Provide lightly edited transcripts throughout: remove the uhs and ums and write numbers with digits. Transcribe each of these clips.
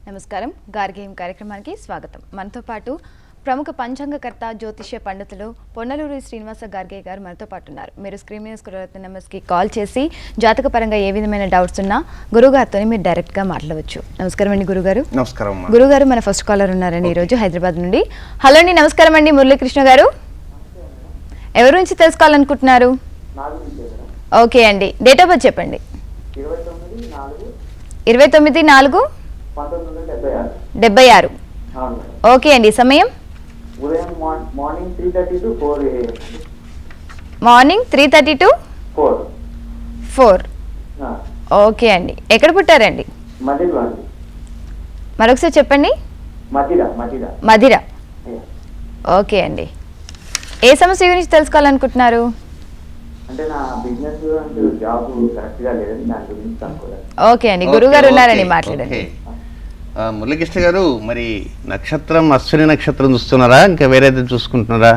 నమస్కారం గార్గేయం కార్యక్రమానికి స్వాగతం. మనతో పాటు ప్రముఖ పంచాంగకర్త జ్యోతిష్య పండితులు పొన్నలూరి శ్రీనివాస గార్గే గారు మనతో పాటు ఉన్నారు. మీరు స్క్రీన్ మీద స్క్రోల్ అవుతున్న నెంబర్స్కి కాల్ చేసి జాతక పరంగా ఏ విధమైన డౌట్స్ ఉన్నా గురుగారితో మీరు డైరెక్ట్గా మాట్లాడవచ్చు. నమస్కారం అండి గురుగారు. నమస్కారం గురుగారు. మన ఫస్ట్ కాలర్ ఉన్నారండి ఈరోజు హైదరాబాద్ నుండి. హలో అండి, నమస్కారం అండి. మురళీకృష్ణ గారు, ఎవరి నుంచి తెలుసుకోవాలనుకుంటున్నారు? ఓకే అండి, డేట్ ఆఫ్ బర్త్ చెప్పండి. 29/4/1976. ఓకే అండి, సమయం మార్నింగ్ 3:30 to 4. ఓకే అండి, ఎక్కడ పుట్టారండి? మరొకసారి చెప్పండి. మదిర. ఓకే అండి, ఏ సమస్య గురించి తెలుసుకోవాలనుకుంటున్నారు? ఓకే అండి, గురుగారు ఉన్నారని మాట్లాడండి. మురళీకృష్ణ గారు, మరి నక్షత్రం అశ్విని నక్షత్రం చూస్తున్నారా, ఇంకా వేరేది చూసుకుంటున్నారా?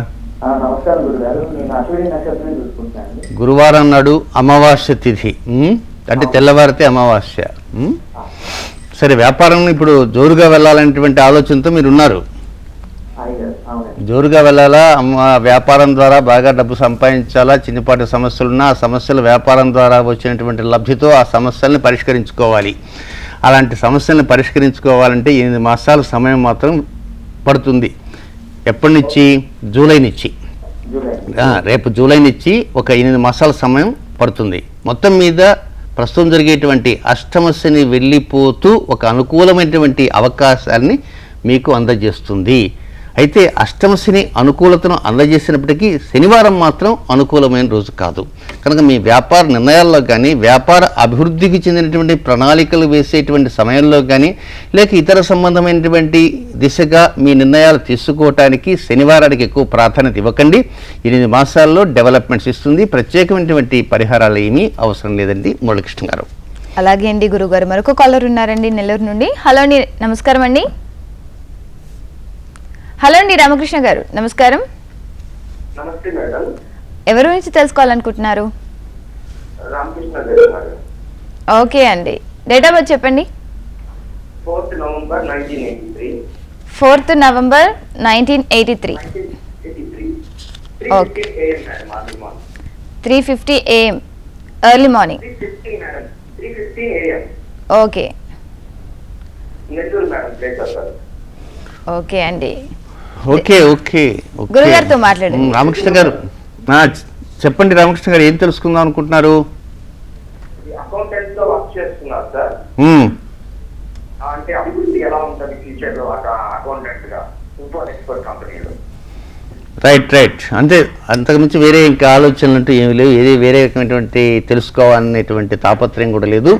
గురువారం నాడు అమావాస్య తిథి, అంటే తెల్లవారితే అమావాస్య. సరే, వ్యాపారం ఇప్పుడు జోరుగా వెళ్ళాలనేటువంటి ఆలోచనతో మీరు ఉన్నారు. జోరుగా వెళ్ళాలా, వ్యాపారం ద్వారా బాగా డబ్బు సంపాదించాలా, చిన్నపాటి సమస్యలున్నా ఆ సమస్యలు వ్యాపారం ద్వారా వచ్చినటువంటి లబ్ధితో ఆ సమస్యల్ని పరిష్కరించుకోవాలి. అలాంటి సమస్యలను పరిష్కరించుకోవాలంటే 8 మాసాల సమయం మాత్రం పడుతుంది. ఎప్పటి నుంచి? జూలై నుంచి. రేపు జూలై నుంచి ఒక 8 మాసాల సమయం పడుతుంది. మొత్తం మీద ప్రస్తుతం జరిగేటువంటి అష్టమ శని వెళ్ళిపోతూ ఒక అనుకూలమైనటువంటి అవకాశాన్ని మీకు అందజేస్తుంది. అయితే అష్టమ శని అనుకూలతను అందజేసినప్పటికీ శనివారం మాత్రం అనుకూలమైన రోజు కాదు. కనుక మీ వ్యాపార నిర్ణయాల్లో కానీ, వ్యాపార అభివృద్ధికి చెందినటువంటి ప్రణాళికలు వేసేటువంటి సమయంలో కానీ, లేక ఇతర సంబంధమైనటువంటి దిశగా మీ నిర్ణయాలు తీసుకోవటానికి శనివారానికి ఎక్కువ ప్రాధాన్యత ఇవ్వకండి. 8 మాసాల్లో డెవలప్మెంట్స్ ఇస్తుంది. ప్రత్యేకమైనటువంటి పరిహారాలు ఏమీ అవసరం లేదండి మురళీకృష్ణ గారు. అలాగే అండి గురుగారు. మరొక కాలర్ ఉన్నారండి నెల్లూరు నుండి. హలో అండి, నమస్కారం అండి. హలో అండి రామకృష్ణ గారు, నమస్కారం. నమస్తే మేడం. ఎవరి నుంచి తెలుసుకోవాలనుకుంటున్నారు? రామకృష్ణ గారు. ఓకే అండి, డేట్ ఆఫ్ బర్త్ చెప్పండి. 4th November 1983. 4th November 1983. 3:50 AM madam, morning. 3:50 AM early morning. 3:50 madam, 3:50 AM. Okay. Nellore madam, place sir. Okay అండి, ఓకే ఓకే గురుగారితో మాట్లాడండి. రామకృష్ణ గారు, చెప్పండి రామకృష్ణ గారు, ఏం తెలుసుకుందాం అనుకుంటున్నారు? అకౌంటెంట్ లో వర్క్ చేస్తున్నారు సార్. అంటే అభివృద్ధి ఎలా ఉంటుంది ఫ్యూచర్ లో అకౌంటెంట్ గా ఇంపోర్ట్ ఎక్స్పోర్ట్ కంపెనీలో? రైట్. అంటే అంతకుమించి వేరే ఇంకా ఆలోచనలు అంటూ ఏమి లేవు. ఏది వేరే రకమైనటువంటి తెలుసుకోవాలనేటువంటి తాపత్రయం కూడా లేదు.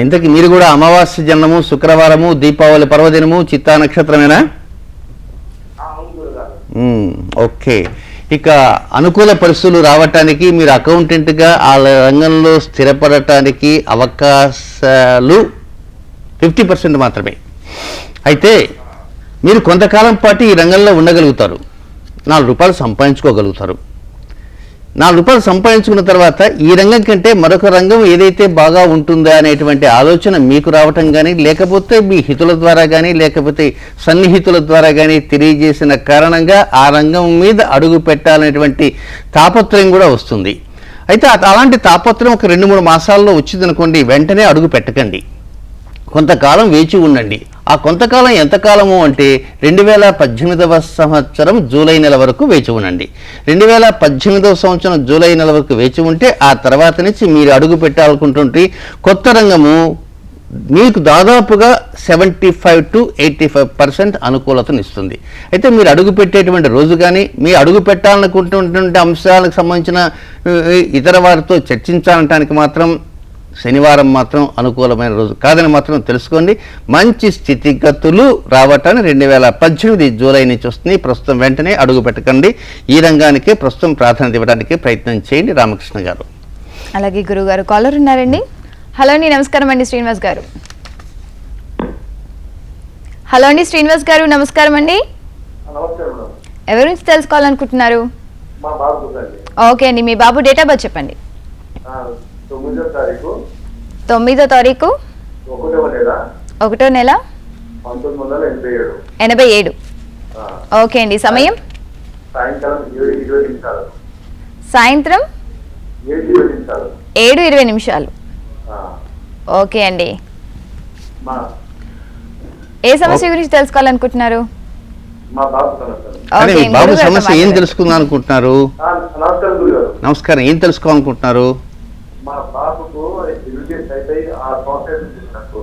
ఇంతకీ మీరు కూడా అమావాస్య జన్మము, శుక్రవారము, దీపావళి పర్వదినము, చిత్తా నక్షత్రమేనా? ఓకే. ఇక అనుకూల పరిస్థితులు రావటానికి, మీరు అకౌంటెంట్గా ఆ రంగంలో స్థిరపడటానికి అవకాశాలు 50% మాత్రమే. అయితే మీరు కొంతకాలం పాటు ఈ రంగంలో ఉండగలుగుతారు. 4 రూపాయలు సంపాదించుకోగలుగుతారు. 4 రూపాయలు సంపాదించుకున్న తర్వాత ఈ రంగం కంటే మరొక రంగం ఏదైతే బాగా ఉంటుందా అనేటువంటి ఆలోచన మీకు రావటం కానీ, లేకపోతే మీ హితుల ద్వారా కానీ, లేకపోతే సన్నిహితుల ద్వారా కానీ తెలియజేసిన కారణంగా ఆ రంగం మీద అడుగు పెట్టాలనేటువంటి తాపత్రయం కూడా వస్తుంది. అయితే అలాంటి తాపత్రయం ఒక 2-3 మాసాల్లో వచ్చిందనుకోండి, వెంటనే అడుగు పెట్టకండి. కొంతకాలం వేచి ఉండండి. ఆ కొంతకాలం ఎంతకాలము అంటే 2018వ సంవత్సరం జూలై నెల వరకు వేచి ఉండండి. 2018వ సంవత్సరం జూలై నెల వరకు వేచి ఉంటే ఆ తర్వాత నుంచి మీరు అడుగు పెట్టాలనుకుంటుంటే కొత్త రంగము మీకు దాదాపుగా 75 to 85% అనుకూలతను ఇస్తుంది. అయితే మీరు అడుగు పెట్టేటువంటి రోజు కానీ, మీ అడుగు పెట్టాలనుకుంటున్నటువంటి అంశాలకు సంబంధించిన ఇతర వారితో చర్చించాలనటానికి మాత్రం శనివారం మాత్రం అనుకూలమైన రోజు కాదని మాత్రం తెలుసుకోండి. మంచి స్థితిగతులు రావటాన్ని 2018 జూలై నుంచి వస్తుంది. ప్రస్తుతం వెంటనే అడుగు పెట్టకండి. ఈ రంగానికే ప్రస్తుతం ప్రాధాన్యత ఇవ్వడానికి ప్రయత్నం చేయండి రామకృష్ణ గారు. అలాగే గురుగారు కాలర్ ఉన్నారండి. హలో అండి, నమస్కారం అండి శ్రీనివాస్ గారు. హలో అండి శ్రీనివాస్ గారు, నమస్కారం అండి. ఎవరి నుంచి తెలుసుకోవాలనుకుంటున్నారు? ఓకే అండి, మీ బాబు డేట్ ఆఫ్ బర్త్ చెప్పండి. 9వ తారీఖు 9వ తారీఖు 1వ నెల 1987. 87. ఓకే అండి. సమయం సాయంకాలం 7:20 నిమిషాలు. సాయంత్రం 7:20 నిమిషాలు. 7:20. ఓకే అండి. ఏ సమస్య గురించి తెలుసుకోవాలనుకుంటున్నారు? మా బాబు సమస్య. అరే ఓకే, బాబు గురుగారితో సమస్య ఏం మాట్లాడండి. తెలుసుకుందాం అనుకుంటున్నారు? నమస్కారం గురుగారు. నమస్కారం, ఏం తెలుసుకోవాలనుకుంటున్నారు? మా బాబుకు ఎడ్యుకేషన్ అయితే ఆ సంవత్సరం చేసినట్టు.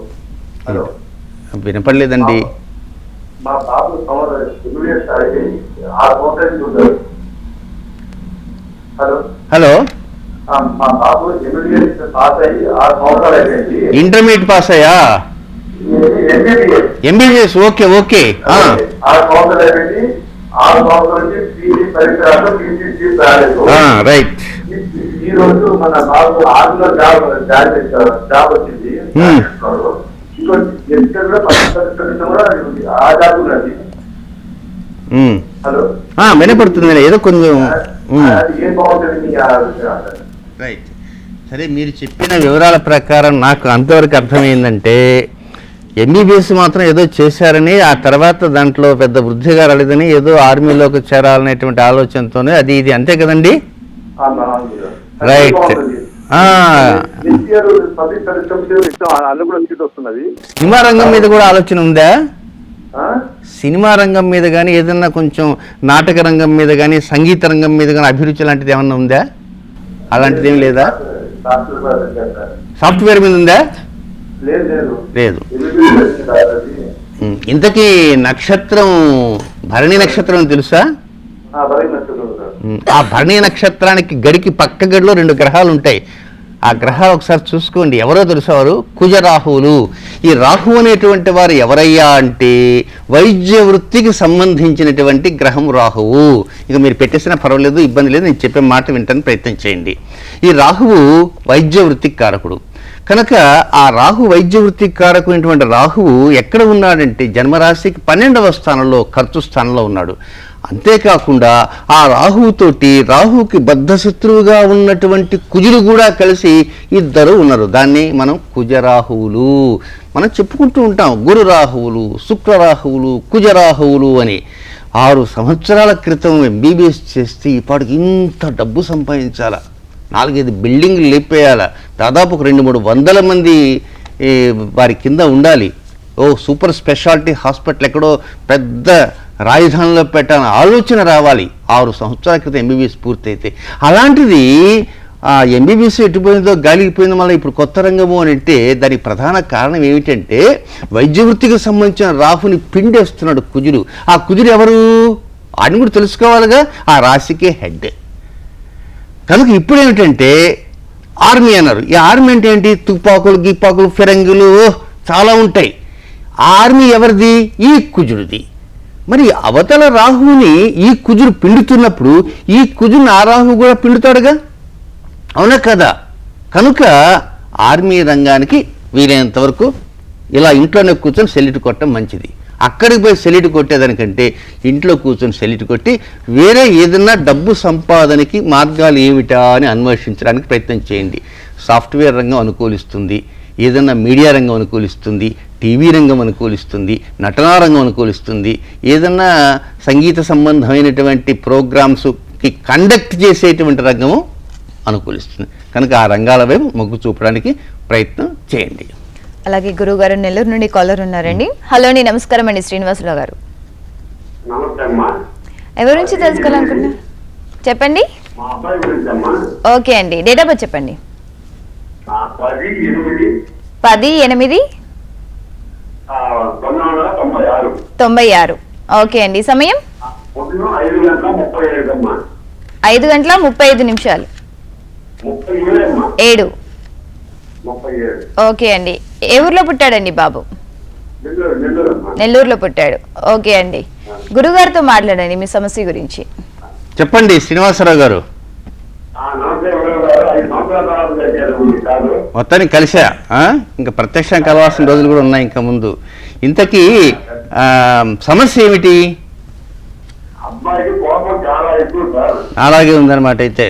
హలో, వినపడలేదండి. మా బాబు ఎడ్యుకేషన్ అయితే ఆ సంవత్సరం చూడారు. హలో హలో, మా బాబు ఎడ్యుకేషన్ పాస్ అయ్యి 6 సంవత్సరాలు అయిపోయింది. ఇంటర్మీడియట్ పాస్ అయ్యా? ఎంబీబీఎస్. Okay okay. 6 సంవత్సరాలు అయిపోయింది. 6 సంవత్సరాల నుంచి పీజీ పరీక్ష రాదు, పీజీ సీట్ రాలేదు. రైట్. ఈ రోజు మన బాబు ఆర్మీలో జాబ్ వచ్చింది. ఆ జాబ్ ఉన్నది. హలో, వినపడుతుంది ఏదో కొంచెం. ఏం బాగుంటుంది మీ రైట్. సరే, మీరు చెప్పిన వివరాల ప్రకారం నాకు అంతవరకు అర్థమైందంటే ఎంబీబీఎస్ మాత్రం ఏదో చేశారని, ఆ తర్వాత దాంట్లో పెద్ద వృద్ధిగా రాలేదని, ఏదో ఆర్మీలోకి చేరాలనేటువంటి ఆలోచనతోనే అది ఇది, అంతే కదండి? రైట్. సినిమా రంగం మీద కూడా ఆలోచన ఉందా? సినిమా రంగం మీద కానీ, ఏదన్నా కొంచెం నాటక రంగం మీద కానీ, సంగీత రంగం మీద కానీ అభిరుచి లాంటిది ఏమన్నా ఉందా? అలాంటిది ఏం లేదా? సాఫ్ట్వేర్ మీద ఉందా? లేదు. ఇంతకీ నక్షత్రం భరణి నక్షత్రం తెలుసా? ఆ భరణి నక్షత్రానికి గడికి పక్క గడిలో 2 గ్రహాలు ఉంటాయి. ఆ గ్రహాలు ఒకసారి చూసుకోండి. ఎవరో తెలుసా? వారు కుజరాహువులు. ఈ రాహు అనేటువంటి వారు ఎవరయ్యా అంటే వైద్య వృత్తికి సంబంధించినటువంటి గ్రహం రాహువు. ఇక మీరు పెట్టేసినా పర్వాలేదు, ఇబ్బంది లేదు, నేను చెప్పే మాట వింటానికి ప్రయత్నం చేయండి. ఈ రాహువు వైద్య వృత్తికి కారకుడు కనుక ఆ రాహు వైద్య వృత్తికి కారకుమైనటువంటి రాహువు ఎక్కడ ఉన్నాడంటే జన్మరాశికి 12వ స్థానంలో, ఖర్చు స్థానంలో ఉన్నాడు. అంతేకాకుండా ఆ రాహువుతోటి రాహువుకి బద్ధశత్రువుగా ఉన్నటువంటి కుజులు కూడా కలిసి ఇద్దరు ఉన్నారు. దాన్ని మనం కుజరాహువులు మనం చెప్పుకుంటూ ఉంటాం. గురు రాహువులు, శుక్రరాహువులు, కుజరాహువులు అని. 6 సంవత్సరాల క్రితం ఎంబీబీఎస్ చేస్తే ఇప్పటికి ఇంత డబ్బు సంపాదించాలా, 4-5 బిల్డింగ్లు లేపేయాలా, దాదాపు 200-300 వందల మంది వారి కింద ఉండాలి. సూపర్ స్పెషాలిటీ హాస్పిటల్ ఎక్కడో పెద్ద రాజధానిలో పెట్టాలని ఆలోచన రావాలి. 6 సంవత్సరాల క్రితం ఎంబీబీఎస్ పూర్తయితే. అలాంటిది ఎంబీబీఎస్ ఎటుపోయిందో గాలిపోయిందో మళ్ళీ ఇప్పుడు కొత్త రంగము అని అంటే దానికి ప్రధాన కారణం ఏమిటంటే వైద్య వృత్తికి సంబంధించిన రాహుని పిండేస్తున్నాడు కుజుడు. ఆ కుజుడు ఎవరు అని కూడా తెలుసుకోవాలిగా. ఆ రాశికే హెడ్. కనుక ఇప్పుడు ఏమిటంటే ఆర్మీ అన్నారు. ఈ ఆర్మీ అంటే ఏంటి? తుపాకులు, గిప్పాకులు, ఫిరంగులు చాలా ఉంటాయి. ఆ ఆర్మీ ఎవరిది? ఈ కుజుడిది. మరి అవతల రాహువుని ఈ కుజుడు పిండుతున్నప్పుడు ఈ కుజుని ఆ రాహువు కూడా పిండుతాడుగా, అవునా కదా? కనుక ఆర్మీ రంగానికి వీలైనంత వరకు ఇలా ఇంట్లోనే కూర్చొని సెల్యూట్ కొట్టడం మంచిది. అక్కడికి పోయి సెల్యూట్ కొట్టేదానికంటే ఇంట్లో కూర్చొని సెల్యూట్ కొట్టి వేరే ఏదైనా డబ్బు సంపాదనకి మార్గాలు ఏమిటా అని అన్వేషించడానికి ప్రయత్నం చేయండి. సాఫ్ట్వేర్ రంగం అనుకూలిస్తుంది, ఏదైనా మీడియా రంగం అనుకూలిస్తుంది, టీవీ రంగం అనుకూలిస్తుంది, నటనా రంగం అనుకూలిస్తుంది, ఏదన్నా సంగీత సంబంధమైనటువంటి ప్రోగ్రామ్స్కి కండక్ట్ చేసేటువంటి రంగము అనుకూలిస్తుంది. కనుక ఆ రంగాల వైపు మొగ్గు చూపడానికి ప్రయత్నం చేయండి. అలాగే గురువు గారు నెల్లూరు నుండి కాలర్ ఉన్నారండి. హలో అండి, నమస్కారం అండి శ్రీనివాసరావు గారు. ఎవరి నుంచి తెలుసుకోవాలనుకుంటున్నారు? చెప్పండి. ఓకే అండి, డేట్ ఆఫ్ బర్త్ చెప్పండి. 10/8/1996. ఓకే అండి. సమయం 5:35. 7. ఓకే అండి. ఏ ఊర్లో పుట్టాడండి బాబు? నెల్లూరులో పుట్టాడు. ఓకే అండి. గురుగారితో మాట్లాడండి మీ సమస్య గురించి. చెప్పండి శ్రీనివాసరావు గారు. మొత్తానికి కలిసా? ఇంకా ప్రత్యక్షం కలవాల్సిన రోజులు కూడా ఉన్నాయి ఇంకా ముందు. ఇంతకీ సమస్య ఏమిటి? అలాగే ఉందన్నమాట అయితే.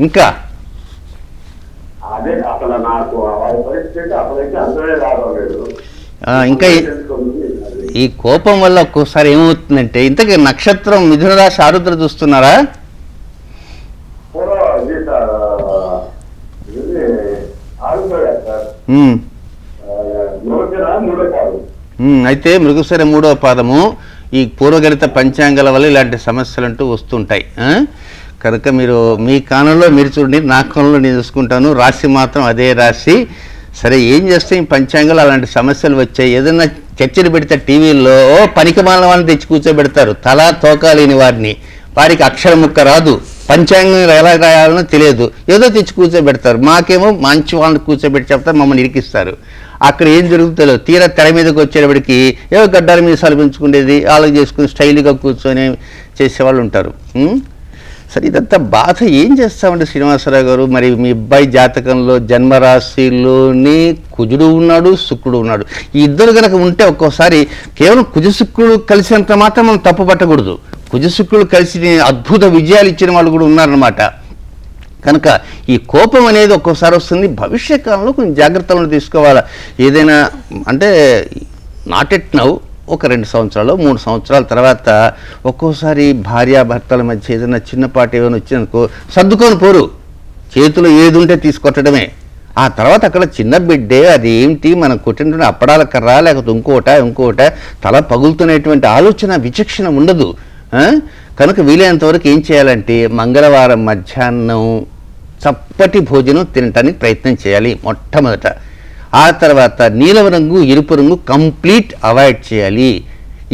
ఇంకా అదే అసలు నాకు వారి పరిస్థితి అసలైతే అందరే రావలేదు. ఇంకా ఈ కోపం వల్ల ఒక్కోసారి ఏమవుతుందంటే, ఇంతకీ నక్షత్రం మిథున రాశి ఆరుద్ర చూస్తున్నారా? అయితే మృగశిర 3వ పాదము ఈ పూర్వగణిత పంచాంగాల వల్ల ఇలాంటి సమస్యలు అంటూ వస్తుంటాయి. కనుక మీరు మీ కాలంలో మీరు చూడండి, నా కాలంలో నేను చూసుకుంటాను. రాశి మాత్రం అదే రాశి. సరే, ఏం చేస్తే ఈ పంచాంగాలు అలాంటి సమస్యలు వచ్చాయి. ఏదైనా చర్చలు పెడితే టీవీల్లో పనికి మాలిన వాళ్ళని తెచ్చి కూర్చోబెడతారు, తలా తోకా లేని వారిని. వారికి అక్షరం ముక్క రాదు, పంచాంగం ఎలా రాయాలనో తెలియదు, ఏదో తెచ్చి కూర్చోబెడతారు. మాకేమో మంచి వాళ్ళని కూర్చోబెట్టి చెప్తారు, మమ్మల్ని ఇరికిస్తారు. అక్కడ ఏం జరుగుతుందో తీరా తెర మీదకి వచ్చేటప్పటికి ఏవో గడ్డాల మీసాలు పెంచుకునేది, వాళ్ళకి చేసుకుని స్టైల్గా కూర్చొని చేసేవాళ్ళు ఉంటారు. సరే, ఇదంతా బాధ. ఏం చేస్తామండి శ్రీనివాసరావు గారు? మరి మీ అబ్బాయి జాతకంలో జన్మరాశిలోని కుజుడు ఉన్నాడు, శుక్రుడు ఉన్నాడు. ఈ ఇద్దరు కనుక ఉంటే ఒక్కోసారి కేవలం కుజ శుక్రుడు కలిసినంత మాత్రం మనం తప్పు పట్టకూడదు. కుజ శుక్రుడు కలిసి అద్భుత విజయాలు ఇచ్చిన వాళ్ళు కూడా ఉన్నారన్నమాట. కనుక ఈ కోపం అనేది ఒక్కోసారి వస్తుంది. భవిష్యత్ కాలంలో కొంచెం జాగ్రత్తలను తీసుకోవాలి. ఏదైనా అంటే నాట్ ఎట్ నౌ, ఒక 2 సంవత్సరాలు 3 సంవత్సరాల తర్వాత ఒక్కోసారి భార్యాభర్తల మధ్య ఏదైనా చిన్నపాటి ఏమైనా వచ్చిందనుకో, సర్దుకొని పోరు, చేతిలో ఏది ఉంటే తీసుకొట్టడమే. ఆ తర్వాత అక్కడ చిన్న బిడ్డే, అది ఏంటి మనం కొట్టిన అప్పడాల కర్ర లేకపోతే ఇంకోట తల పగులుతున్నటువంటి ఆలోచన విచక్షణ ఉండదు. కనుక వీలైనంతవరకు ఏం చేయాలంటే, మంగళవారం మధ్యాహ్నం చప్పటి భోజనం తినటానికి ప్రయత్నం చేయాలి మొట్టమొదట. ఆ తర్వాత నీలం రంగు, ఎరుపు రంగు కంప్లీట్ అవాయిడ్ చేయాలి.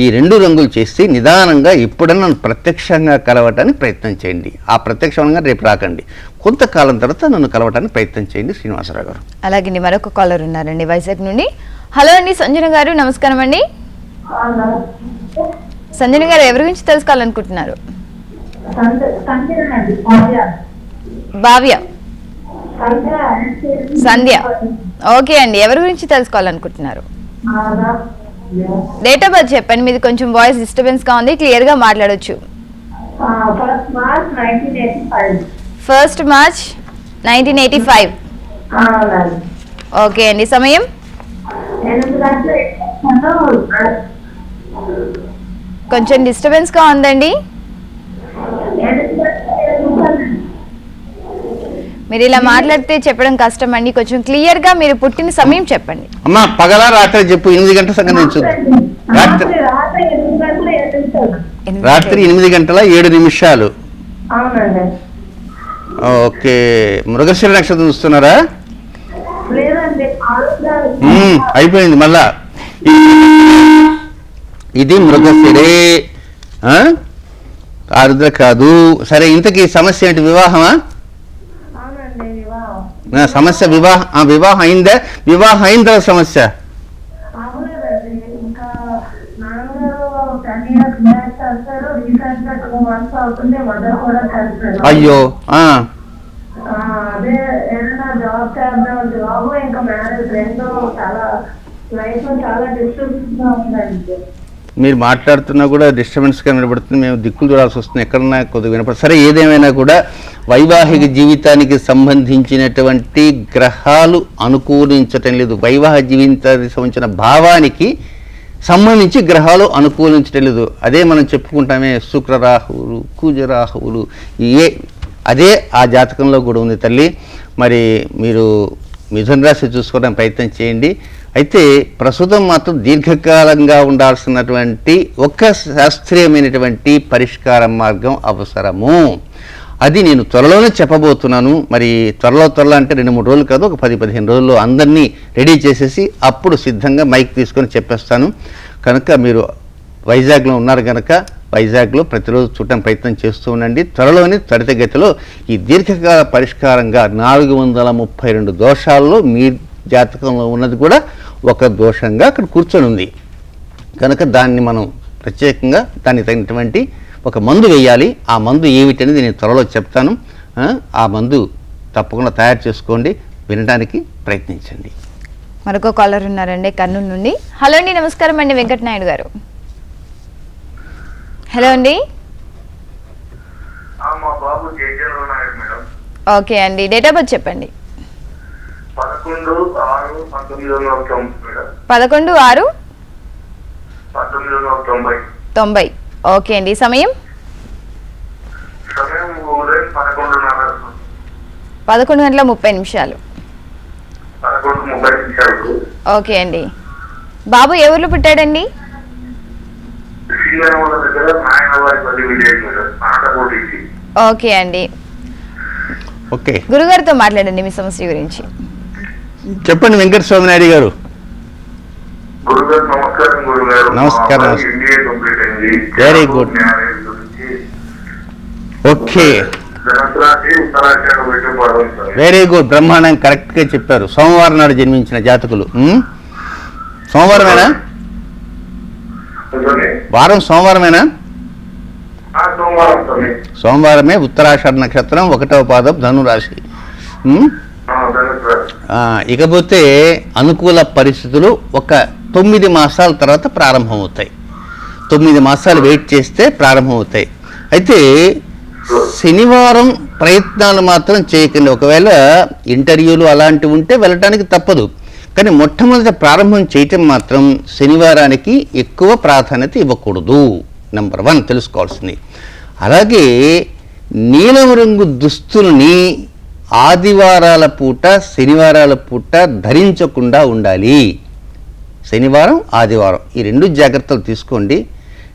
ఈ 2 రంగులు చేసి నిదానంగా ఎప్పుడన్నా నన్ను ప్రత్యక్షంగా కలవటానికి ప్రయత్నం చేయండి. ఆ ప్రత్యక్షంగా రేపు రాకండి, కొంతకాలం తర్వాత నన్ను కలవటానికి ప్రయత్నం చేయండి శ్రీనివాసరావు గారు. అలాగే మరొక కాలర్ ఉన్నారండి వైజాగ్ నుండి. హలో అండి, సంజన గారు నమస్కారం అండి. సంజన గారు ఎవరి గురించి తెలుసుకోవాలనుకుంటున్నారు? భావ్య, సంధ్య. ఓకే అండి, ఎవరి గురించి తెలుసుకోవాలనుకుంటున్నారు? డేట్ ఆఫ్ బర్త్ చెప్పండి. మీది కొంచెం వాయిస్ డిస్టర్బెన్స్ గా ఉంది, క్లియర్ గా మాట్లాడొచ్చు. 1st March 1985. ఓకే అండి, సమయం? కొంచెం డిస్టర్బెన్స్ గా ఉందండి. మీరు ఇలా మాట్లాడితే చెప్పడం కష్టం అండి, కొంచెం క్లియర్ గా మీరు పుట్టిన సమయం చెప్పండి. అమ్మా, పగలా రాత్రి చెప్పు, 8 గంటల సంగతి నేను చూద్దాం. రాత్రి 8 గంటల 7 నిమిషాలు. ఓకే, మృగశిర నక్షత్రం చూస్తున్నారా? అయిపోయింది మళ్ళా. ఇది మృగశిరే, ఆరుద్ర కాదు. సరే, ఇంతకీ సమస్య ఏంటి? వివాహమా? సమస్య వివాహం అయిందా? వివాహం అయిన తర్వాత సమస్య? అయ్యో, మీరు మాట్లాడుతున్నా కూడా డిస్టర్బెన్స్గా వినపడుతుంది. మేము దిక్కులు చూడాల్సి వస్తుంది, ఎక్కడన్నా కొద్దిగా వినపడుతుంది. సరే, ఏదేమైనా కూడా వైవాహిక జీవితానికి సంబంధించినటువంటి గ్రహాలు అనుకూలించటం లేదు. వైవాహిక జీవితానికి సంబంధించిన భావానికి సంబంధించి గ్రహాలు అనుకూలించటం లేదు. అదే మనం చెప్పుకుంటామే, శుక్రరాహువులు, కుజరాహువులు, అదే ఆ జాతకంలో కూడా ఉంది తల్లి. మరి మీరు మిథున రాశి చూసుకోవడానికి ప్రయత్నం చేయండి. అయితే ప్రస్తుతం మాత్రం దీర్ఘకాలంగా ఉండాల్సినటువంటి ఒక శాస్త్రీయమైనటువంటి పరిష్కార మార్గం అవసరము. అది నేను త్వరలోనే చెప్పబోతున్నాను. మరి త్వరలో అంటే 2-3 రోజులు కాదు, ఒక 10-15 రోజుల్లో అందరినీ రెడీ చేసేసి అప్పుడు సిద్ధంగా మైక్ తీసుకొని చెప్పేస్తాను. కనుక మీరు వైజాగ్లో ఉన్నారు కనుక వైజాగ్లో ప్రతిరోజు చూడటం ప్రయత్నం చేస్తూ ఉండండి. త్వరలోనే త్వరితగతిలో ఈ దీర్ఘకాల పరిష్కారంగా 432 దోషాల్లో మీ జాతకంలో ఉన్నది కూడా ఒక దోషంగా అక్కడ కూర్చొని ఉంది. కనుక దాన్ని మనం ప్రత్యేకంగా దానికి తగినటువంటి ఒక మందు వేయాలి. ఆ మందు ఏమిటనేది నేను త్వరలో చెప్తాను. ఆ మందు తప్పకుండా తయారు చేసుకోండి, వినడానికి ప్రయత్నించండి. మరొక కాలర్ ఉన్నారండి కర్నూలు నుండి. హలో అండి, నమస్కారం అండి, వెంకటనాయుడు గారు. హలో అండి. మా బాబు జేజేలో ఉన్నాడు మేడం. ఓకే అండి, డేట్ ఆఫ్ బర్త్ చెప్పండి. 11/6/1990. 11/6/1990. ఓకే అండి. సమయం ఉదయం 11:30. 11:30. 11:30. ఓకే అండి. బాబు ఏ ఊర్లో పుట్టాడండి? శ్రీరంగం దగ్గర Nayanavaripalli village madam, Anantapur district. Okay అండి. ఓకే, గురుగారితో మాట్లాడండి మీ సమస్య గురించి. చెప్పండి వెంకట స్వామినాయుడు గారు. గురుగారు నమస్కారం. గురుగారు నమస్కారం. ఇండియా కంప్లీట్ అయింది. Very good. మ్యారేజ్ గురించి ఓకే, ధనత్రాసి ఉత్తరాఖండ్ పెట్టబడడం సార్. వెరీ గుడ్, బ్రహ్మాండం, కరెక్ట్గా చెప్పారు. సోమవారం నాడు జన్మించిన జాతకులు. సోమవారమేనా? వారం సోమవారమేనా? సోమవారం స్వామి. సోమవారమే, ఉత్తరాషాఢ నక్షత్రం, 1వ పాదం, ధనురాశి. ఇకపోతే అనుకూల పరిస్థితులు ఒక 9 మాసాల తర్వాత ప్రారంభమవుతాయి. 9 మాసాలు వెయిట్ చేస్తే ప్రారంభమవుతాయి. అయితే శనివారం ప్రయత్నాలు మాత్రం చేయకండి. ఒకవేళ ఇంటర్వ్యూలు అలాంటివి ఉంటే వెళ్ళటానికి తప్పదు, కానీ మొట్టమొదట ప్రారంభం చేయటం మాత్రం శనివారానికి ఎక్కువ ప్రాధాన్యత ఇవ్వకూడదు. నెంబర్ 1 తెలుసుకోవాల్సింది. అలాగే నీలం రంగు దుస్తుల్ని ఆదివారాల పూట, శనివారాల పూట ధరించకుండా ఉండాలి. శనివారం, ఆదివారం ఈ 2 జాగ్రత్తలు తీసుకోండి.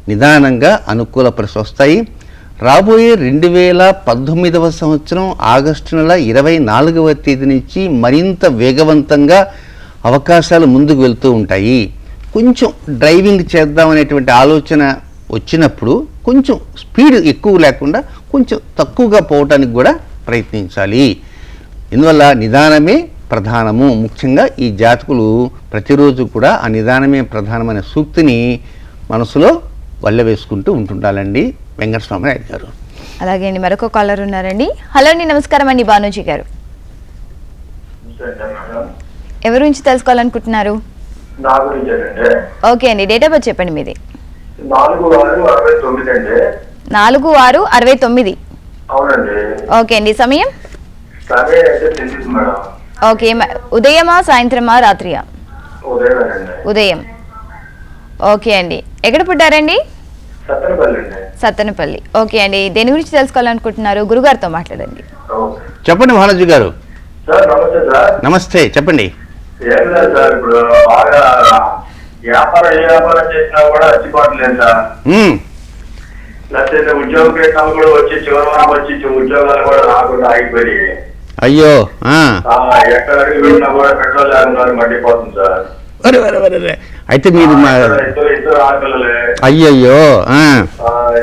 నిదానంగా అనుకూల పరిస్థితులు వస్తాయి. రాబోయే 2019వ సంవత్సరం ఆగస్టు నెల 24వ తేదీ నుంచి మరింత వేగవంతంగా అవకాశాలు ముందుకు వెళ్తూ ఉంటాయి. కొంచెం డ్రైవింగ్ చేద్దామనేటువంటి ఆలోచన వచ్చినప్పుడు కొంచెం స్పీడ్ ఎక్కువ లేకుండా కొంచెం తక్కువగా పోవటానికి కూడా ప్రయత్నించాలి. ఇందువల్ల నిదానమే ప్రధానము. ముఖ్యంగా ఈ జాతకులు ప్రతిరోజు కూడా ఆ నిదానమే ప్రధానమైన సూక్తిని మనసులో వల్లవేసుకుంటూ ఉంటుండాలండి. వెంకటస్వామి నాయుడు గారు. అలాగే అండి, మరొక కాలర్ ఉన్నారండి. హలో అండి, నమస్కారం అండి భానుజీ గారు. ఎవరి గురించి తెలుసుకోవాలనుకుంటున్నారు? ఓకే అండి, డేట్ ఆఫ్ బర్త్ చెప్పండి మీది. 4/6/69 అండి. 4/6/69. అవునండి. ఓకే అండి. సమయం సమయం అయితే తెలియదు మేడం. ఓకే, ఉదయమా, సాయంత్రమా, రాత్రియా? ఉదయం. ఓకే అండి. ఎక్కడ పుట్టారండి? సత్తెనపల్లి. ఓకే అండి. దేని గురించి తెలుసుకోవాలనుకుంటున్నారు? గురుగారితో మాట్లాడండి. చెప్పండి భానుజీ గారు. సార్ నమస్తే సార్. నమస్తే, చెప్పండి. ఏం లేదు సార్, ఇప్పుడు బాగా ఏ వ్యాపారం చేసినా కూడా అచ్చిపోవట్లేదు సార్. లేకపోతే ఉద్యోగ ప్రయత్నాలు కూడా వచ్చి చివరి వారం వచ్చి ఉద్యోగాలు కూడా రాకుండా ఆగిపోయి. అయ్యో, ఎక్కడ వెళ్ళినా కూడా పెట్రోల్ లేకుండా మండిపోతుంది సార్. అయితే మీరు ఇద్దరు ఆడపిల్లలే. అయ్యయ్యో,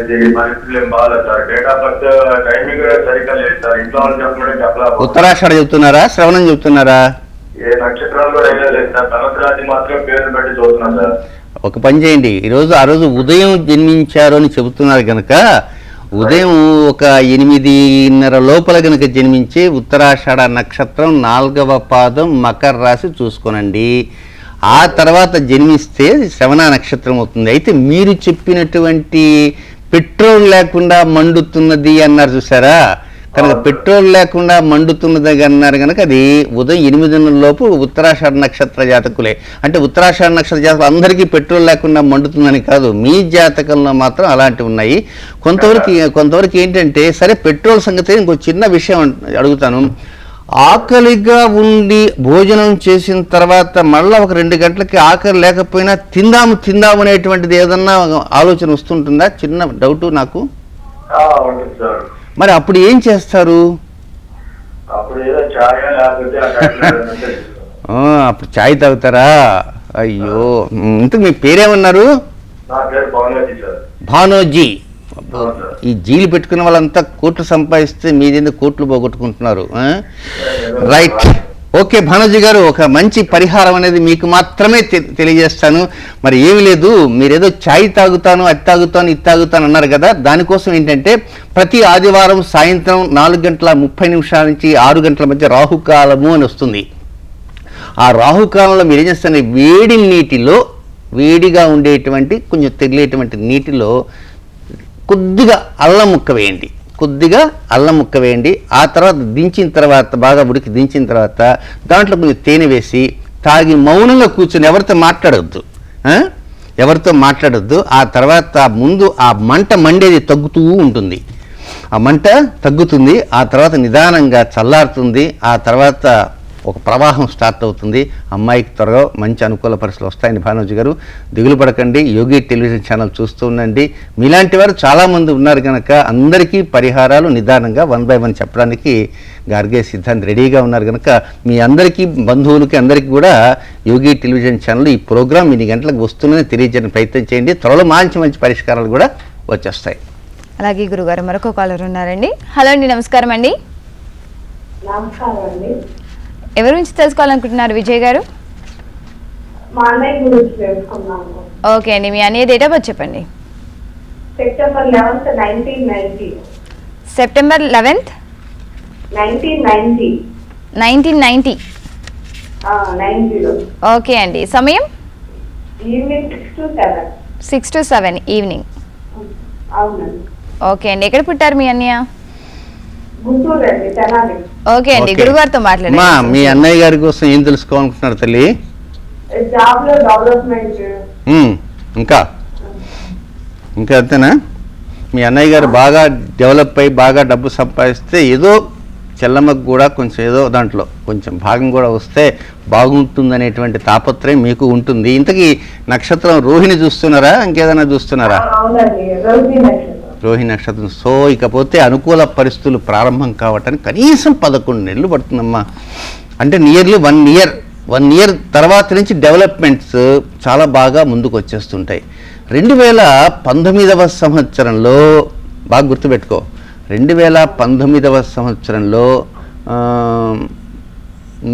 ఇది పరిస్థితులు ఏం బాగాలేదు sir. Date of birth timing సరిగ్గా లేదు సార్. ఇంట్లో వాళ్ళు చెప్పడం చెప్పలేదు. ఉత్తరాషాఢ చెప్తున్నారా, శ్రవణం చెప్తున్నారా? ఏ నక్షత్రాలు కూడా వెళ్ళలేదు సార్. ధనత్రాసి మాత్రం పేరు పెట్టి చూస్తున్నాం సార్. ఒక పని చేయండి, ఆ రోజు ఉదయం జన్మించారు అని చెబుతున్నారు కనుక ఉదయం ఒక 8:30 లోపల కనుక జన్మించే ఉత్తరాషాఢ నక్షత్రం 4వ పాదం మకర రాశి చూసుకోనండి. ఆ తర్వాత జన్మిస్తే శ్రవణ నక్షత్రం అవుతుంది. అయితే మీరు చెప్పినటువంటి పెట్రోల్ లేకుండా మండుతున్నది అన్నారు చూసారా, కనుక పెట్రోల్ లేకుండా మండుతున్నది అన్నారు కనుక అది ఉదయం 8 లోపు ఉత్తరాషాఢ నక్షత్ర జాతకులే. అంటే ఉత్తరాషాఢ నక్షత్ర జాతకులు అందరికీ పెట్రోల్ లేకుండా మండుతుందని కాదు, మీ జాతకంలో మాత్రం అలాంటివి ఉన్నాయి. కొంతవరకు ఏంటంటే, సరే పెట్రోల్ సంగతి ఇంకో చిన్న విషయం అడుగుతాను. ఆకలిగా ఉండి భోజనం చేసిన తర్వాత మళ్ళీ ఒక 2 గంటలకి ఆకలి లేకపోయినా తిందాము అనేటువంటిది ఏదన్నా ఆలోచన వస్తుంటుందా? చిన్న డౌట్ నాకు. మరి అప్పుడు ఏం చేస్తారు? అప్పుడు చాయ్ తాగుతారా? అయ్యో, ఇంతకు మీ పేరేమన్నారు? భానోజీ. ఈ జీలు పెట్టుకున్న వాళ్ళంతా కోట్లు సంపాదిస్తే మీదెందుకు కోట్లు పోగొట్టుకుంటున్నారు? రైట్, ఓకే భానోజీ గారు, ఒక మంచి పరిహారం అనేది మీకు మాత్రమే తెలియజేస్తాను. మరి ఏమి లేదు, మీరేదో ఛాయ్ తాగుతాను, అది తాగుతాను, ఇది తాగుతాను అన్నారు కదా, దానికోసం ఏంటంటే ప్రతి ఆదివారం సాయంత్రం 4:30 నుంచి 6 గంటల మధ్య రాహుకాలము అని వస్తుంది. ఆ రాహుకాలంలో మీరు ఏం చేస్తారు, వేడి నీటిలో, వేడిగా ఉండేటువంటి కొంచెం తెగిలేటువంటి నీటిలో కొద్దిగా అల్లం ముక్క వేయండి. కొద్దిగా అల్లం ముక్క వేయండి. ఆ తర్వాత దించిన తర్వాత బాగా ఉడికి దించిన తర్వాత దాంట్లో కొంచెం తేనె వేసి తాగి మౌనంగా కూర్చొని ఎవరితో మాట్లాడొద్దు. ఆ తర్వాత ముందు ఆ మంట మండేది తగ్గుతూ ఉంటుంది. ఆ మంట తగ్గుతుంది, ఆ తర్వాత నిదానంగా చల్లారుతుంది. ఆ తర్వాత ఒక ప్రవాహం స్టార్ట్ అవుతుంది. అమ్మాయికి త్వరగా మంచి అనుకూల పరిస్థితులు వస్తాయని భానుజీ గారు దిగులు పడకండి. యోగి టెలివిజన్ ఛానల్ చూస్తూ ఉండండి. మీలాంటి వారు చాలామంది ఉన్నారు కనుక అందరికీ పరిహారాలు నిదానంగా 1 by 1 చెప్పడానికి గార్గే సిద్ధాంత్ రెడీగా ఉన్నారు కనుక మీ అందరికీ బంధువులకి అందరికీ కూడా యోగి టెలివిజన్ ఛానల్ ఈ ప్రోగ్రాం ఇన్ని గంటలకు వస్తుందని తెలియజేయడానికి ప్రయత్నం చేయండి. త్వరలో మంచి పరిష్కారాలు కూడా వచ్చేస్తాయి. అలాగే గురుగారు మరొక కాలర్ ఉన్నారండి. హలో అండి, నమస్కారం అండి. నమస్కారం అండి. ఎవరి గురించి తెలుసుకోవాలనుకుంటున్నారు విజయ్ గారు? మా అన్నయ్య గురించి తెలుసుకున్నాను. ఓకే అండి, మీ అన్నయ్య డేట్ ఆఫ్ బర్త్ చెప్పండి. September 11th, 1990. September 11th, 1990. 1990. 90. Okay అండి, సమయం ఈవినింగ్ 6 to 7. 6 to 7 evening. అవునండి. ఓకే అండి, ఎక్కడ పుట్టారు మీ అన్నయ్య? గుంటూరు అండి, తెనాలి. ఓకే అండి, గురుగారితో మాట్లాడండి. మీ అన్నయ్య గారి కోసం ఏం తెలుసుకోవాలనుకుంటున్నారు తల్లి? జాబ్ లో డెవలప్మెంట్. ఇంకా అంతేనా? మీ అన్నయ్య గారు బాగా డెవలప్ అయ్యి బాగా డబ్బు సంపాదిస్తే ఏదో చెల్లమ్మకు కూడా కొంచెం ఏదో దాంట్లో కొంచెం భాగం కూడా వస్తే బాగుంటుందనేటువంటి తాపత్రయం మీకు ఉంటుంది. ఇంతకీ నక్షత్రం రోహిణి చూస్తున్నారా, ఇంకేదైనా చూస్తున్నారా? అవునండి, రోహిణి నక్షత్రం. రోహిణి నక్షత్రం. సో ఇకపోతే అనుకూల పరిస్థితులు ప్రారంభం కావటానికి కనీసం 11 నెలలు పడుతుందమ్మా. అంటే నియర్లీ 1 year తర్వాత నుంచి డెవలప్మెంట్స్ చాలా బాగా ముందుకు వచ్చేస్తుంటాయి. 2019వ సంవత్సరంలో బాగా గుర్తుపెట్టుకో, 2019వ సంవత్సరంలో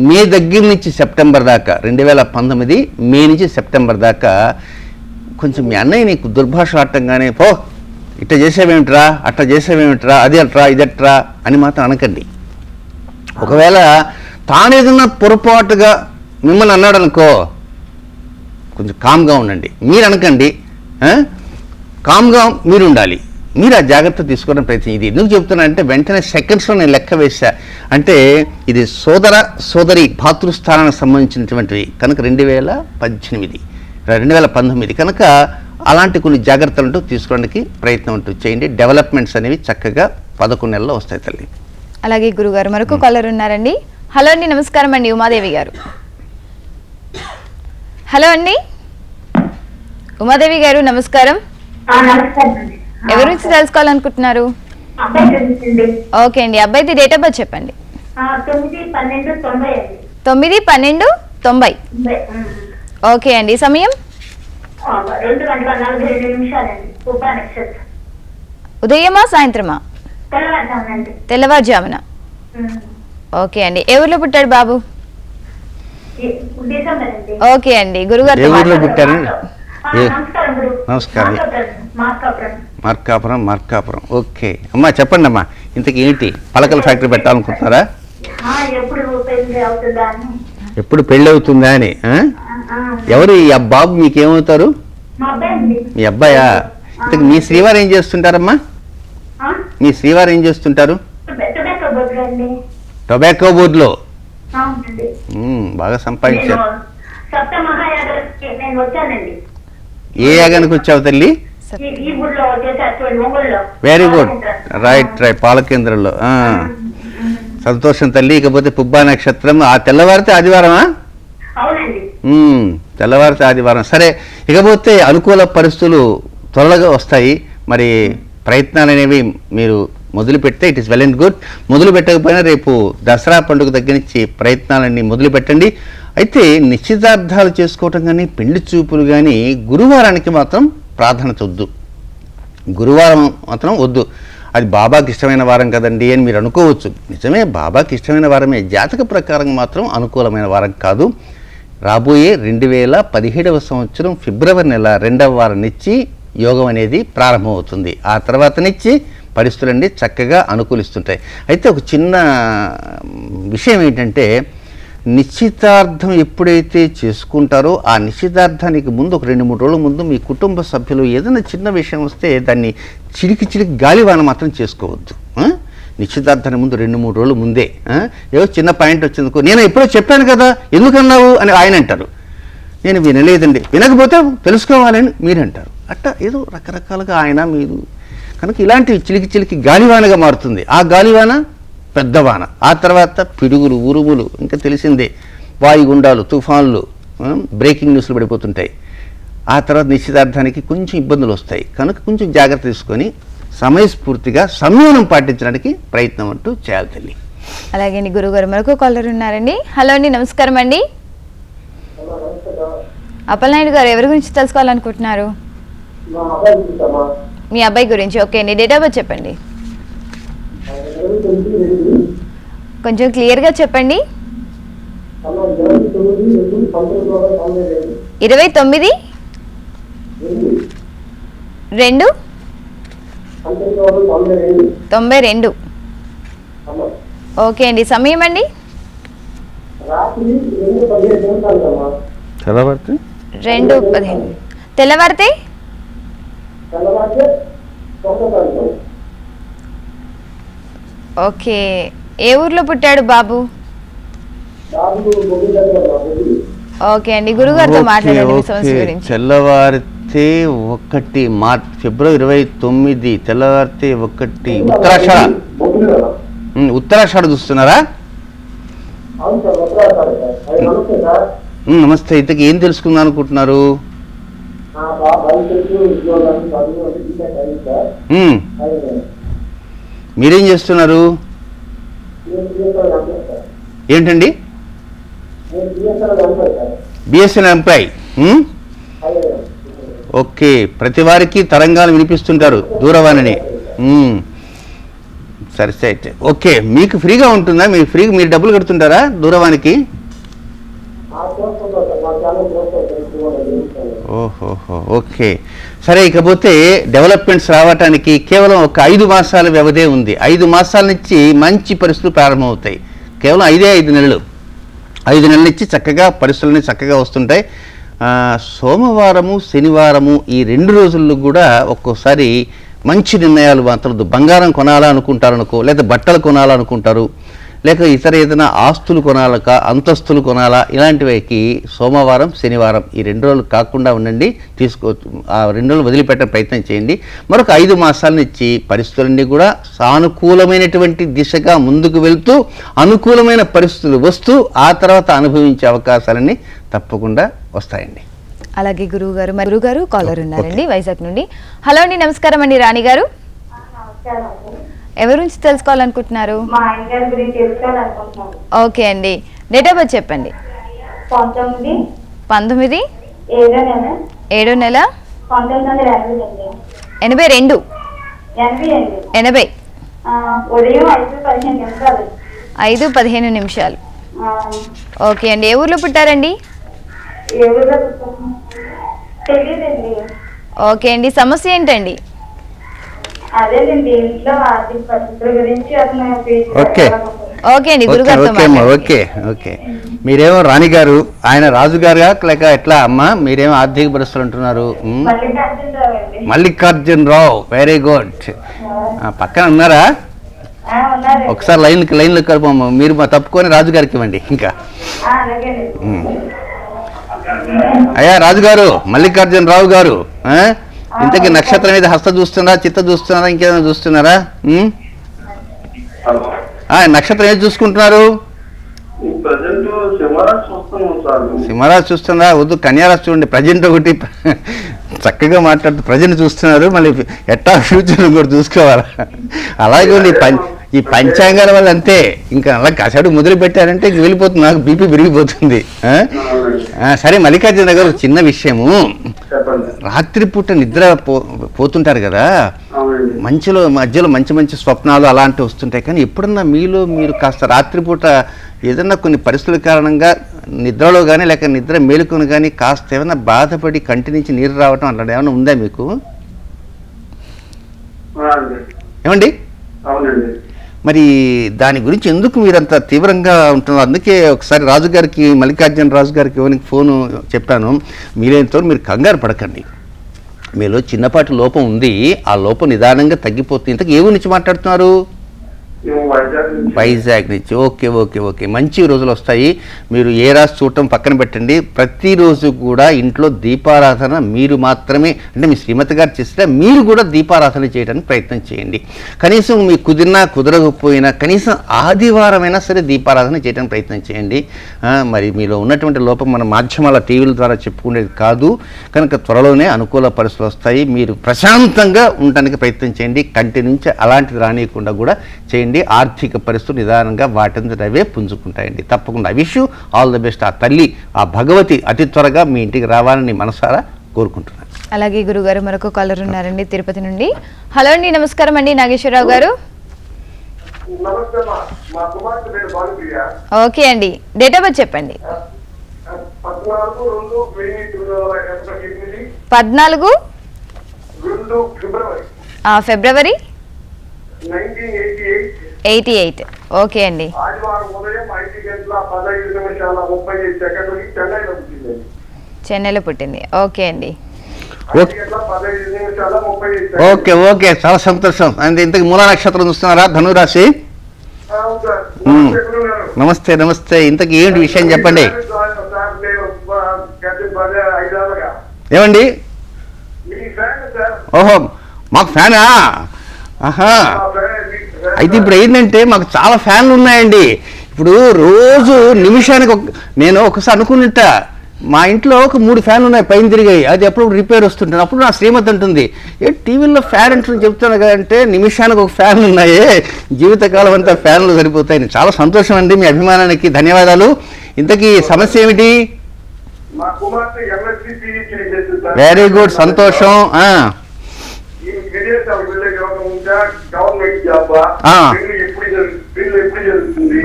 మే దగ్గర నుంచి సెప్టెంబర్ దాకా, 2019 మే నుంచి సెప్టెంబర్ దాకా కొంచెం మీ అన్నయ్య నీకు దుర్భాష ఆడటంగానే పో ఇట్లా చేసేవేమిట్రా, అట్లా చేసేవేమిట్రా, అది అట్రా ఇదట్రా అని మాత్రం అనకండి. ఒకవేళ తానేదన్నా పొరపాటుగా మిమ్మల్ని అన్నాడు అనుకో, కొంచెం కామ్గా ఉండండి. మీరు అనకండి, కామ్గా మీరు ఉండాలి. మీరు ఆ జాగ్రత్త తీసుకోవడం ప్రయత్నం. ఇది ఎందుకు చెప్తున్నా అంటే వెంటనే సెకండ్స్లో నేను లెక్క వేసా. అంటే ఇది సోదరి భాతృస్థానానికి సంబంధించినటువంటివి కనుక 2019 కనుక అలాంటి కొన్ని జాగ్రత్తలు అంటూ తీసుకోవడానికి ప్రయత్నం అంటూ చేయండి. డెవలప్మెంట్స్ అనేవి చక్కగా 11 నెలల్లో వస్తాయి తల్లి. అలాగే గురుగారు మరొక కాలర్ ఉన్నారండి. హలో అండి, నమస్కారం అండి. ఉమాదేవి గారు. హలో అండి, ఉమాదేవి గారు నమస్కారం. నమస్కారం అండి. ఎవరి గురించి తెలుసుకోవాలనుకుంటున్నారు? అబ్బాయి గురించి. ఓకే అండి, అబ్బాయిది డేట్ ఆఫ్ బర్త్ చెప్పండి. 9/12/90 అండి. 9/12/90. ఓకే అండి, సమయం 2:42 పుబ్బా నక్షత్రం. ఉదయమా సాయంత్రమా? తెల్లవారుజామునండి. తెల్లవారుజామున. ఓకే అండి, ఏ ఊర్లో పుట్టాడు బాబు? డిసెంబర్ అండి. ఓకే అండి, గురుగారు ఏ ఊర్లో పుట్టారు? నమస్కారం గురు. నమస్కారం. మార్కాపురం. మార్కాపురం. ఓకే అమ్మా, చెప్పండి అమ్మా. ఇంతకీ ఏంటి, పలకల ఫ్యాక్టరీ పెట్టాలనుకుంటున్నారా? ఎప్పుడు పెళ్లి అవుతుందా అని. ఎప్పుడు పెళ్ళి అవుతుందా అని? ఎవరు ఈ బాబు మీకేమవుతారు? మా అబ్బాయి అండి. మీ అబ్బాయా? ఇంతకు మీ శ్రీవారు ఏం చేస్తుంటారమ్మా? మీ శ్రీవారు ఏం చేస్తుంటారు? టొబాకో బోర్డు అండి. టొబాకో బోర్డులో. అవునండి. బాగా సంపాదించారు. నేను సప్త మహాయాగానికి నేను వచ్చానండి. ఏ యాగానికి వచ్చావు తల్లి? ఈ ఊళ్ళో చేశారు చూడండి, ఒంగోలులో. Very good. రైట్. పాలకేంద్రంలో. సంతోషం తల్లి. ఇకపోతే పుబ్బా నక్షత్రం. ఆ తెల్లవారితే ఆదివారమా? అవునండి. తెల్లవారితే ఆదివారం. సరే, ఇకపోతే అనుకూల పరిస్థితులు త్వరగా వస్తాయి. మరి ప్రయత్నాలు అనేవి మీరు మొదలు పెడితే it is well and good. మొదలు పెట్టకపోయినా రేపు దసరా పండుగ దగ్గర నుంచి ప్రయత్నాలన్నీ మొదలు పెట్టండి. అయితే నిశ్చితార్థాలు చేసుకోవటం కానీ పెళ్లి చూపులు కానీ గురువారానికి మాత్రం ప్రాధాన్యత వద్దు. గురువారం మాత్రం వద్దు. అది బాబాకి ఇష్టమైన వారం కదండి అని మీరు అనుకోవచ్చు. నిజమే, బాబాకి ఇష్టమైన వారమే. జాతక ప్రకారం మాత్రం అనుకూలమైన వారం కాదు. రాబోయే 2017వ సంవత్సరం ఫిబ్రవరి నెల 2వ వారం నుంచి యోగం అనేది ప్రారంభమవుతుంది. ఆ తర్వాత నుంచి పరిస్థితులన్నీ చక్కగా అనుకూలిస్తుంటాయి. అయితే ఒక చిన్న విషయం ఏంటంటే, నిశ్చితార్థం ఎప్పుడైతే చేసుకుంటారో ఆ నిశ్చితార్థానికి ముందు ఒక 2-3 రోజుల ముందు మీ కుటుంబ సభ్యులు ఏదైనా చిన్న విషయం వస్తే దాన్ని చిలికి చిలికి గాలివాన మాత్రం చేసుకోవద్దు. నిశ్చితార్థానికి ముందు 2-3 రోజుల ముందే ఏదో చిన్న పాయింట్ వచ్చిందికో, నేను ఎప్పుడో చెప్పాను కదా ఎందుకన్నావు అని ఆయన అంటారు. నేను వినలేదండి, వినకపోతే తెలుసుకోవాలని మీరు అంటారు. అట్లా ఏదో రకరకాలుగా ఆయన మీరు కనుక ఇలాంటి చిలికి చిలికి గాలివానగా మారుతుంది. ఆ గాలివాన పెద్దవాన, ఆ తర్వాత పిడుగులు, ఉరుములు, ఇంకా తెలిసిందే వాయుగుండాలు, తుఫాన్లు, బ్రేకింగ్ న్యూస్లు పడిపోతుంటాయి. ఆ తర్వాత నిశ్చితార్థానికి కొంచెం ఇబ్బందులు వస్తాయి. కనుక కొంచెం జాగ్రత్త తీసుకొని సమయస్ఫూర్తిగా సంయమనం పాటించడానికి ప్రయత్నం అంటూ చేయాలి తల్లి. అలాగే అండి గురుగారు మరొక కాలర్ ఉన్నారండి. హలో అండి, నమస్కారం అండి. అప్పలనాయుడు గారు ఎవరి గురించి తెలుసుకోవాలనుకుంటున్నారు? మీ అబ్బాయి గురించి. ఓకే అండి, డేట్ ఆఫ్ బర్త్ చెప్పండి. కొంచెం క్లియర్గా చెప్పండి. 29/2/92. ఓకే అండి, సమయం అండి? తెల్లవారితే 2:15. తెల్లవారితే ఓకే. ఏ ఊర్లో పుట్టాడు బాబు? ఓకే అండి, గురుగారితో మాట్లాడండి మీ సమస్య గురించి. తెల్లవారితే 1 ఫిబ్రవరి 29, తెల్లవారితే 1 ఉత్తరాషాఢ చూస్తున్నారా? నమస్తే. ఇంతకు ఏం తెలుసుకుందాం అనుకుంటున్నారు? మీరేం చేస్తున్నారు? ఏంటండి? BSN employee. ఓకే, ప్రతి వారికి తరంగాలు వినిపిస్తుంటారు దూరవాణిని. సరే అయితే ఓకే. మీకు ఫ్రీగా ఉంటుందా? మీరు డబ్బులు కడుతుంటారా దూరవాణికి? ఓహోహో, ఓకే సరే. ఇకపోతే డెవలప్మెంట్స్ రావటానికి కేవలం ఒక 5 మాసాల వ్యవధే ఉంది. 5 మాసాల నుంచి మంచి పరిస్థితులు ప్రారంభమవుతాయి. కేవలం 5 నెలలు. 5 నెలల నుంచి చక్కగా పరిస్థితులన్నీ చక్కగా వస్తుంటాయి. సోమవారము, శనివారము ఈ 2 రోజుల్లో కూడా ఒక్కోసారి మంచి నిర్ణయాలు మాత్రం. బంగారం కొనాలనుకుంటారనుకో, లేదా బట్టలు కొనాలనుకుంటారు, లేక ఇతర ఏదైనా ఆస్తులు కొనాలక, అంతస్తులు కొనాలా, ఇలాంటివైకి సోమవారం, శనివారం ఈ 2 రోజులు కాకుండా ఉండండి. ఆ 2 రోజులు వదిలిపెట్టే ప్రయత్నం చేయండి. మరొక 5 మాసాల నుంచి పరిస్థితులన్నీ కూడా సానుకూలమైనటువంటి దిశగా ముందుకు వెళ్తూ అనుకూలమైన పరిస్థితులు వస్తూ ఆ తర్వాత అనుభవించే అవకాశాలన్నీ తప్పకుండా వస్తాయండి. అలాగే గురుగారు కాలర్ ఉన్నారండి వైజాగ్ నుండి. హలో అండి, నమస్కారం అండి. రాణి గారు, ఎవరి గురించి తెలుసుకోవాలనుకుంటున్నారు? మా ఆయన గారి గురించి తెలుసుకోవాలనుకుంటున్నాను. ఓకే అండి, డేట్ ఆఫ్ బర్త్ చెప్పండి. 19/7/1982. 80 ఉదయం 5:15. 5:15. ఓకే అండి, ఏ ఊర్లో పుట్టారండి? ఏ ఊర్లో తెలియదండి. ఓకే అండి, సమస్య ఏంటండి? అదేనండి, ఇంట్లో ఆర్థిక పరిస్థితుల గురించి ఓకే అండి, గురుగారితో ఓకే. మీరేమో రాణి గారు, ఆయన రాజుగారుగా లేక ఎట్లా అమ్మా? మీరేమో ఆర్థిక పరిస్థితులు అంటున్నారు. మల్లికార్జున రావు, వెరీ గుడ్. పక్కన ఉన్నారా? ఒకసారి లైన్లో కలుపమ్మ. మీరు తప్పుకొని రాజుగారికి ఇవ్వండి. ఇంకా అయ్యా రాజుగారు, మల్లికార్జున రావు గారు, ఇంతకీ నక్షత్రం మీద హస్త చూస్తున్నారా, చిత్త చూస్తున్నారా, ఇంకేదైనా చూస్తున్నారా? నక్షత్రం ఏది చూసుకుంటున్నారు? సింహరాజు చూస్తున్నా? వద్దు, కన్యారాజు చూడండి. ప్రజెంట్ ఒకటి చక్కగా మాట్లాడుతూ ప్రజెంట్ చూస్తున్నారు, మళ్ళీ ఎట్టా ఫ్యూచర్ కూడా చూసుకోవాలా? అలాగే ఈ పంచాంగాల వల్ల అంతే. ఇంకా అలా కసడు మొదలు పెట్టారంటే ఇంక వెళ్ళిపోతుంది, నాకు బీపీ పెరిగిపోతుంది. సరే మల్లికార్జున గారు, చిన్న విషయము. రాత్రిపూట నిద్ర పోతుంటారు కదా, మధ్యలో మంచి స్వప్నాలు అలాంటివి వస్తుంటాయి. కానీ ఎప్పుడన్నా మీరు కాస్త రాత్రిపూట ఏదన్నా కొన్ని పరిస్థితుల కారణంగా నిద్రలో కానీ లేక నిద్ర మేలుకొని కానీ కాస్త ఏమైనా బాధపడి కంటి నుంచి నీరు రావటం అట్లాంటి ఏమైనా ఉందా మీకు? ఏమండి? మరి దాని గురించి ఎందుకు మీరంత తీవ్రంగా ఉంటున్నారు? అందుకే ఒకసారి రాజుగారికి, మల్లికార్జున రాజు గారికి ఫోను చెప్పాను. మీరు కంగారు పడకండి. మీలో చిన్నపాటి లోపం ఉంది, ఆ లోపం నిదానంగా తగ్గిపోతుంది. ఇంతకు ఏ ఊరి నుంచి మాట్లాడుతున్నారు? వైజాగ్ నుంచి. ఓకే ఓకే ఓకే, మంచి రోజులు వస్తాయి. మీరు ఏ రాసి చూడటం పక్కన పెట్టండి, ప్రతిరోజు కూడా ఇంట్లో దీపారాధన మీరు మాత్రమే, అంటే మీ శ్రీమతి గారు చేస్తే మీరు కూడా దీపారాధన చేయడానికి ప్రయత్నం చేయండి. కనీసం మీకు కుదిరినా కుదరకపోయినా కనీసం ఆదివారమైనా సరే దీపారాధన చేయడానికి ప్రయత్నం చేయండి. మరి మీలో ఉన్నటువంటి లోపం మన మాధ్యమాల టీవీల ద్వారా చెప్పుకునేది కాదు కనుక త్వరలోనే అనుకూల పరిస్థితులు వస్తాయి. మీరు ప్రశాంతంగా ఉండడానికి ప్రయత్నం చేయండి, కంటి నుంచి అలాంటిది రానియకుండా కూడా చేయండి. ఆర్థిక పరిస్థితులు నిదానంగా వాటిందవే పుంజుకుంటాయండి. తప్పకుండా wish you all the best. ఆ తల్లి, ఆ భగవతి అతి త్వరగా మీ ఇంటికి రావాలని మనసారా కోరుకుంటున్నాను. అలాగే గురుగారు మరొక కాలర్ ఉన్నారండి తిరుపతి నుండి. హలో అండి, నమస్కారం అండి నాగేశ్వరరావు గారు. ఓకే అండి, డేట్ ఆఫ్ బర్త్ చెప్పండి. 14 ఫిబ్రవరి 88. ఓకే అండి. చెన్నైలో పుట్టింది. ఓకే అండి. ఓకే ఓకే, చాలా సంతోషం. అంటే ఇంతకు మూలా నక్షత్రం చూస్తున్నారా? ధనురాశి. నమస్తే నమస్తే, ఇంతకు ఏంటి విషయం చెప్పండి. ఏమండి? ఓహో, మాకు ఫ్యానా? ఆహా, అయితే ఇప్పుడు ఏంటంటే మాకు చాలా ఫ్యాన్లు ఉన్నాయండి. ఇప్పుడు రోజు నిమిషానికి నేను ఒకసారి అనుకున్నట్ట మా ఇంట్లో ఒక 3 ఫ్యాన్లు ఉన్నాయి, పైన తిరిగాయి. అది ఎప్పుడు రిపేర్ వస్తుంటుంది. అప్పుడు నా శ్రీమతి అంటుంది, ఏ టీవీలో ఫ్యాన్ అంటుంది చెప్తాను కదంటే నిమిషానికి ఒక ఫ్యాన్లు ఉన్నాయే, జీవితకాలం అంతా ఫ్యాన్లు సరిపోతాయి. చాలా సంతోషం అండి, మీ అభిమానానికి ధన్యవాదాలు. ఇంతకీ సమస్య ఏమిటి? వెరీ గుడ్, సంతోషం.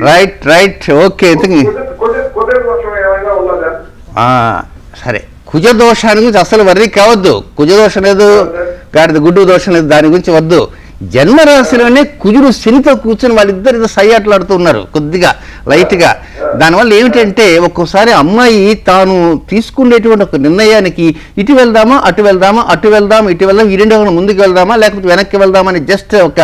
Right right, okay. సరే, కుజదోషాన్ని గురించి అసలు వర్రీ కావద్దు. కుజదోషం లేదు, గాడిద గుడ్డు దోషం లేదు, దాని గురించి వద్దు. జన్మరాశిలోనే కుజుడు శనితో కూర్చొని వాళ్ళిద్దరు ఏదో సయ్యాట్లాడుతూ ఉన్నారు కొద్దిగా లైట్గా. దానివల్ల ఏమిటంటే ఒక్కోసారి అమ్మాయి తాను తీసుకునేటువంటి ఒక నిర్ణయానికి ఇటు వెళ్దామా అటు వెళ్దామా, అటు వెళ్దామా ఇటు వెళ్దాం, ఈ రెండు ముందుకు వెళ్దామా లేకపోతే వెనక్కి వెళ్దామా అని జస్ట్ ఒక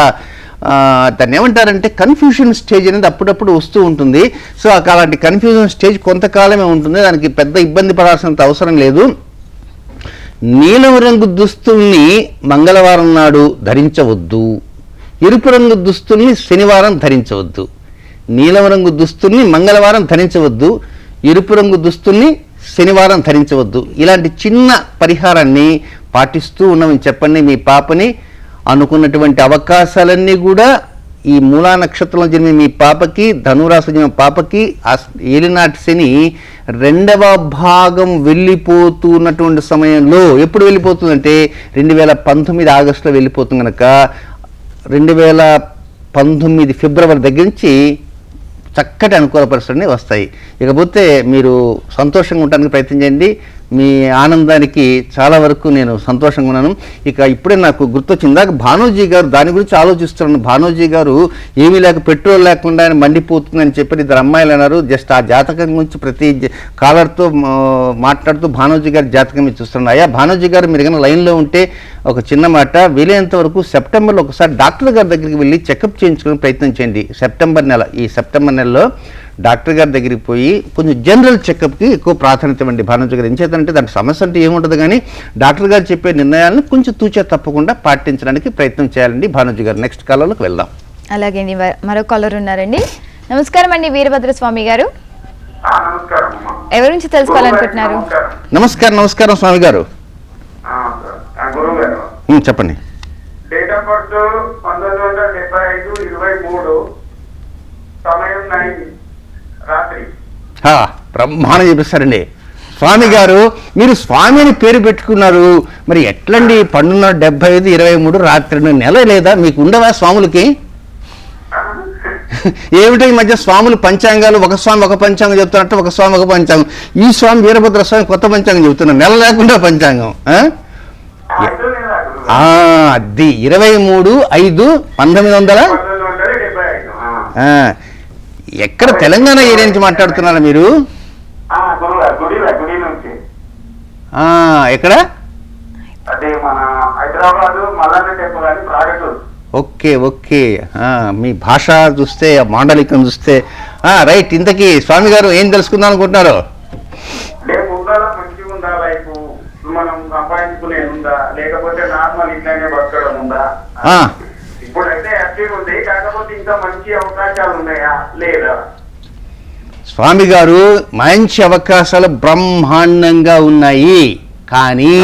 దాన్ని ఏమంటారంటే కన్ఫ్యూషన్ స్టేజ్ అనేది అప్పుడప్పుడు వస్తూ ఉంటుంది. సో అలాంటి కన్ఫ్యూజన్ స్టేజ్ కొంతకాలమే ఉంటుంది, దానికి పెద్ద ఇబ్బంది పడాల్సినంత అవసరం లేదు. నీలం రంగు దుస్తుల్ని మంగళవారం నాడు ధరించవద్దు, ఎరుపు రంగు దుస్తుల్ని శనివారం ధరించవద్దు. నీలం రంగు దుస్తుల్ని మంగళవారం ధరించవద్దు, ఎరుపు రంగు దుస్తుల్ని శనివారం ధరించవద్దు. ఇలాంటి చిన్న పరిహారాన్ని పాటిస్తూ ఉన్నామని చెప్పండి. మీ పాపని అనుకున్నటువంటి అవకాశాలన్నీ కూడా ఈ మూలా నక్షత్రంలో జన్మి మీ పాపకి, ధనురాశి జన్మ పాపకి ఏలినాటి శని 2వ భాగం వెళ్ళిపోతున్నటువంటి సమయంలో, ఎప్పుడు వెళ్ళిపోతుందంటే 2019 ఆగస్టులో వెళ్ళిపోతుంది కనుక 2019 ఫిబ్రవరి దగ్గర నుంచి చక్కటి అనుకూల పరిస్థితులు వస్తాయి. ఇకపోతే మీరు సంతోషంగా ఉండడానికి ప్రయత్నం చేయండి. మీ ఆనందానికి చాలా వరకు నేను సంతోషంగా ఉన్నాను. ఇక ఇప్పుడే నాకు గుర్తొచ్చింది, ఇందాక భానోజీ గారు దాని గురించి ఆలోచిస్తున్నాను. భానోజీ గారు ఏమీ లేక పెట్రోల్ లేకుండా ఆయన మండిపోతుందని చెప్పి 2 అమ్మాయిలు అన్నారు. జస్ట్ ఆ జాతకం గురించి ప్రతి కాలర్తో మాట్లాడుతూ భానోజీ గారి జాతకం చూస్తున్నాను. అయ్యా భానోజీ గారు, మీరు కన్నా లైన్లో ఉంటే ఒక చిన్న మాట, వీలైనంత వరకు సెప్టెంబర్లో ఒకసారి డాక్టర్ గారి దగ్గరికి వెళ్ళి చెకప్ చేయించుకునే ప్రయత్నం చేయండి. ఈ సెప్టెంబర్ నెలలో డాక్టర్ గారి దగ్గరికి పోయి కొంచెం జనరల్ చెకప్కి ఎక్కువ ప్రాధాన్యత ఇవ్వండి. భానుజీ గారు ఏం చేద్దంటే దానికి సమస్య అంటే ఏముంటుంది, కానీ డాక్టర్ గారు చెప్పే నిర్ణయాలను కొంచెం తూచే తప్పకుండా పాటించడానికి ప్రయత్నం చేయాలండి. భానుజీ గారు, నెక్స్ట్ కాలర్లోకి వెళ్దాం. అలాగే మరో కాలర్ ఉన్నారండి. నమస్కారం అండి వీరభద్ర స్వామి గారు. ఎవరి నుంచి తెలుసుకోవాలనుకుంటున్నారు? నమస్కారం. నమస్కారం స్వామి గారు, చెప్పండి. డేట్ ఆఫ్ బర్త్ 1975-23, సమయం 9 రాత్రి. బ్రహ్మాండం చెప్పిస్తారండి. స్వామి గారు, మీరు స్వామి అని పేరు పెట్టుకున్నారు, మరి ఎట్లండి 12:75-23 రాత్రి 2 నెల లేదా మీకు ఉండవా స్వాములకి? ఏమిటో ఈ మధ్య స్వాములు పంచాంగాలు, ఒక స్వామి ఒక పంచాంగం చెప్తున్నట్టు, ఒక స్వామి ఒక పంచాంగం. ఈ స్వామి వీరభద్ర స్వామి కొత్త పంచాంగం చెబుతున్నారు, నెల లేకుండా పంచాంగం. అది 23/5/1975. ఎక్కడ తెలంగాణ ఏరియా నుంచి మాట్లాడుతున్నారా మీరు? ఎక్కడ? అది మన హైదరాబాద్ మల్లన్న టెంపుల్ అని ప్రాజెక్టు. ఓకే ఓకే, మీ భాష చూస్తే మాండలికం చూస్తే రైట్. ఇంతకీ స్వామి గారు ఏం తెలుసుకుందాం అనుకుంటున్నారు? రేపు ఉండాలా, మంచిగా ఉందా లైఫ్, మనం సంపాదించుకునే ఉందా, లేకపోతే నార్మల్ ఇట్లానే బతకడం ఉందా? ఇప్పుడైతే యాక్టివ్ ఉంది, కాకపోతే ఇంకా మంచి అవకాశాలు ఉన్నాయా లేదా? స్వామి గారు మంచి అవకాశాలు బ్రహ్మాండంగా ఉన్నాయి, కానీ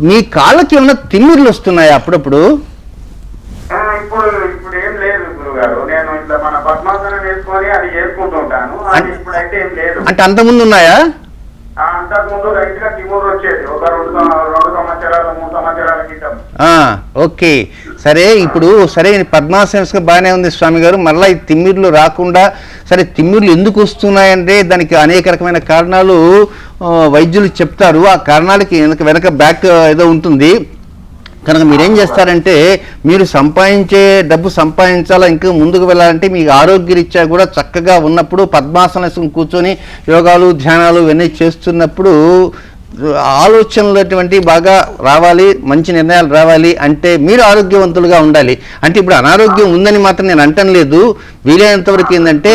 మీ కాళ్ళకి ఏమైనా తిమ్మిర్లు వస్తున్నాయా అప్పుడప్పుడు? ఇప్పుడు ఏం లేదు గురుగారు, నేను ఇట్లా మన పద్మాసనం వేసుకొని అది చేసుకుంటుంటాను. అది ఇప్పుడైతే ఏం లేదు. అంటే అంతకుముందు ఉన్నాయా? అంతకుముందు రైట్ గా తిమ్మురు వచ్చేది ఒక 2 సంవత్సరాలు 3 సంవత్సరాల క్రితం. ఓకే సరే, ఇప్పుడు సరే పద్మాసనం బాగానే ఉంది స్వామి గారు, మళ్ళీ ఈ తిమ్మిర్లు రాకుండా సరే తిమ్మిర్లు ఎందుకు వస్తున్నాయంటే దానికి అనేక రకమైన కారణాలు వైద్యులు చెప్తారు. ఆ కారణాలకి వెనక బ్యాక్ ఏదో ఉంటుంది కనుక మీరేం చేస్తారంటే, మీరు సంపాదించే డబ్బు సంపాదించాలా, ఇంకా ముందుకు వెళ్ళాలంటే మీకు ఆరోగ్యరీత్యా కూడా చక్కగా ఉన్నప్పుడు పద్మాసనం కూర్చొని యోగాలు ధ్యానాలు ఇవన్నీ చేస్తున్నప్పుడు ఆలోచనలు అటువంటి బాగా రావాలి, మంచి నిర్ణయాలు రావాలి అంటే మీరు ఆరోగ్యవంతులుగా ఉండాలి. అంటే ఇప్పుడు అనారోగ్యం ఉందని మాత్రం నేను అంటం లేదు. వీలైనంతవరకు ఏంటంటే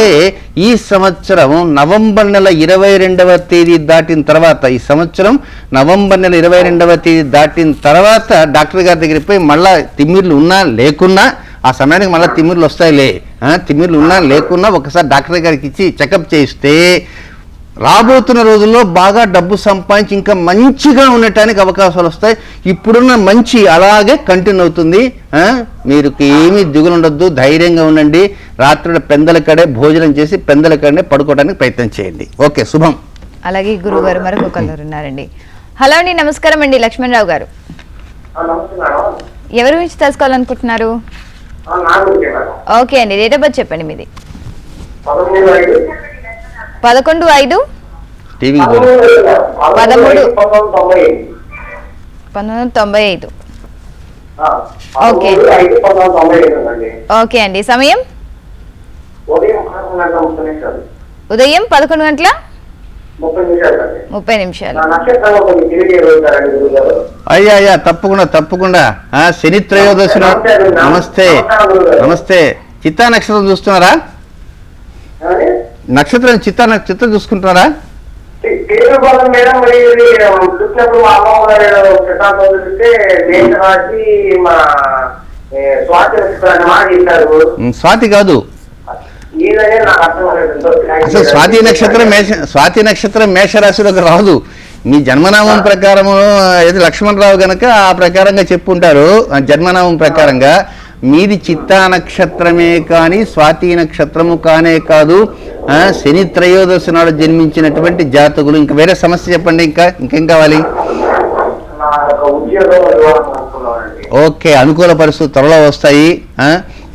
ఈ సంవత్సరం నవంబర్ నెల 22వ తేదీ దాటిన తర్వాత, ఈ సంవత్సరం నవంబర్ నెల 22వ తేదీ దాటిన తర్వాత డాక్టర్ గారి దగ్గరికి పోయి మళ్ళీ తిమ్మిర్లు ఉన్నా లేకున్నా, ఆ సమయానికి మళ్ళీ తిమ్మిర్లు వస్తాయిలే, తిమ్మిర్లు ఉన్నా లేకున్నా ఒకసారి డాక్టర్ గారికి ఇచ్చి చెకప్ చేస్తే రాబోతున్న రోజుల్లో బాగా డబ్బు సంపాదించి ఇంకా మంచిగా ఉండటానికి అవకాశాలు వస్తాయి. ఇప్పుడున్న మంచి అలాగే కంటిన్యూ అవుతుంది. మీరు ఏమీ దిగులు ఉండొద్దు, ధైర్యంగా ఉండండి. రాత్రి పెందల కడే భోజనం చేసి పెందల కడే పడుకోవడానికి ప్రయత్నం చేయండి. ఓకే, శుభం. అలాగే గురువు గారు మరొక కలర్ ఉన్నారండి. హలో అండి, నమస్కారం అండి, లక్ష్మణరావు గారు. ఎవరి గురించి తెలుసుకోవాలనుకుంటున్నారు? ఓకే అండి, డేట్ ఆఫ్ బర్త్ చెప్పండి మీది. 11/5 1995. ఓకే ఓకే అండి, సమయం ఉదయం 11 గంటల 30 నిమిషాలు. అయ్యా తప్పకుండా శని త్రయోదశి. నమస్తే నమస్తే. చిత్తా నక్షత్రం చూస్తున్నారా? నక్షత్రం చిత్తం చూసుకుంటున్నారా? స్వాతి కాదు, అసలు స్వాతి నక్షత్రం మేషరాశిలోకి రాదు. మీ జన్మనామం ప్రకారము ఏది లక్ష్మణరావు గనక ఆ ప్రకారంగా చెప్పుంటారు. జన్మనామం ప్రకారంగా మీది చిత్తా నక్షత్రమే కానీ స్వాతి నక్షత్రము కానే కాదు. శని త్రయోదశి నాడు జన్మించినటువంటి జాతకులు. ఇంకా వేరే సమస్య చెప్పండి, ఇంకేం కావాలి? ఓకే, అనుకూల పరిస్థితులు త్వరలో వస్తాయి.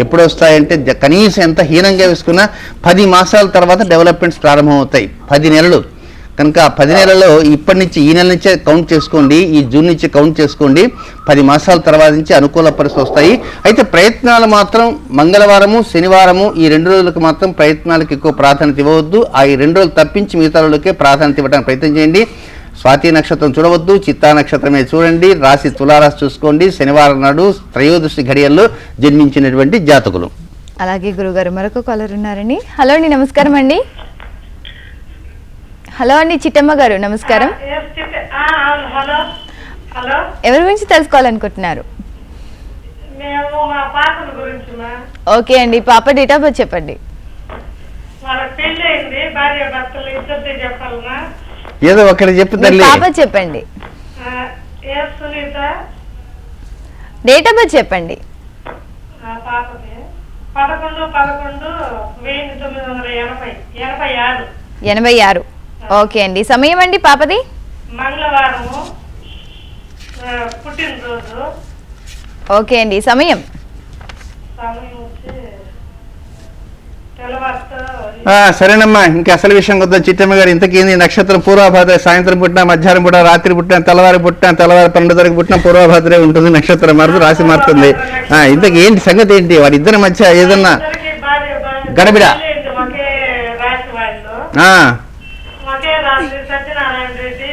ఎప్పుడు వస్తాయంటే కనీసం ఎంత హీనంగా వేసుకున్నా 10 మాసాల తర్వాత డెవలప్మెంట్స్ ప్రారంభమవుతాయి. 10 నెలలు కనుక 10 నెలల్లో ఇప్పటి నుంచి, ఈ నెల నుంచే కౌంట్ చేసుకోండి, ఈ జూన్ నుంచి కౌంట్ చేసుకోండి. 10 మాసాల తర్వాత నుంచి అనుకూల పరిస్థితులు వస్తాయి. అయితే ప్రయత్నాలు మాత్రం మంగళవారము శనివారము ఈ 2 రోజులకు మాత్రం ప్రయత్నాలకు ఎక్కువ ప్రాధాన్యత ఇవ్వవద్దు. ఆ 2 రోజులు తప్పించి మిగతా రోజులకే ప్రాధాన్యత ఇవ్వడానికి ప్రయత్నం చేయండి. స్వాతి నక్షత్రం చూడవద్దు, చిత్తా నక్షత్రమే చూడండి. రాశి తులారాశి చూసుకోండి. శనివారం నాడు త్రయోదశి ఘడియల్లో జన్మించినటువంటి జాతకులు. అలాగే గురుగారు మరొక కాలర్ ఉన్నారండి. హలో అండి, నమస్కారం అండి. హలో అండి, చిట్టమ్మ గారు నమస్కారం. ఎవరి గురించి తెలుసుకోవాలనుకుంటున్నారు? ఓకే అండి, పాప డేట్ ఆఫ్ బర్త్ చెప్పండి. ఏదో ఒకటి చెప్పు తల్లి. పాప చెప్పండి, డేట్ ఆఫ్ బర్త్ చెప్పండి. 86. ఓకే అండి, సమయం అండి పాపది? మంగళవారము, పుట్టినరోజు. ఓకే అండి, సమయం? సరేనమ్మా, ఇంకా అసలు విషయం కొద్దాం. చిట్టమ్మ గారు, ఇంతకేంది నక్షత్రం పూర్వభాద్ర. సాయంత్రం పుట్టినా, మధ్యాహ్నం పుట్టినా, రాత్రి పుట్టినా, తెల్లవారి 12 వరకు పుట్టినా పూర్వభాద్రే ఉంటుంది. నక్షత్రం మారుతూ రాశి మారుతుంది. ఇంతకీ ఏంటి సంగతి ఏంటి? వారిద్దరి మధ్య ఏదన్నా గడబిడ? రాత్రి సత్యనారాయణ రెడ్డి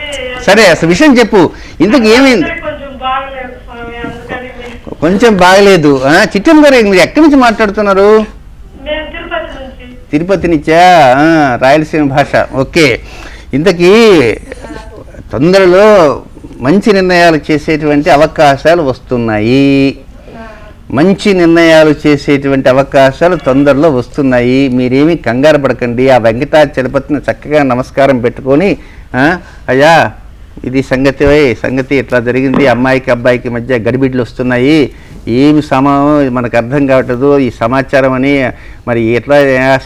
సరే అసలు విషయం చెప్పు, ఇంతకు ఏమైంది? కొంచెం బాగలేదు స్వామి, అందుకని కొంచెం బాగలేదు. చిట్టమ్మ గారు మీరు ఎక్కడి నుంచి మాట్లాడుతున్నారు? మేము తిరుపతి నుంచి. తిరుపతి నుంచా? రాయలసీమ భాష. ఓకే. ఇంతకీ తొందరలో మంచి నిర్ణయాలు చేసేటువంటి అవకాశాలు వస్తున్నాయి. మంచి నిర్ణయాలు చేసేటువంటి అవకాశాలు తొందరలో వస్తున్నాయి. మీరేమీ కంగారు పడకండి. ఆ వెంకటాచలపతిని చక్కగా నమస్కారం పెట్టుకొని, అయ్యా ఇది సంగతి ఇట్లా జరిగింది, అమ్మాయికి అబ్బాయికి మధ్య గడిబిడ్లు వస్తున్నాయి, ఏమి మనకు అర్థం కావట్లేదు ఈ సమాచారం అని, మరి ఎట్లా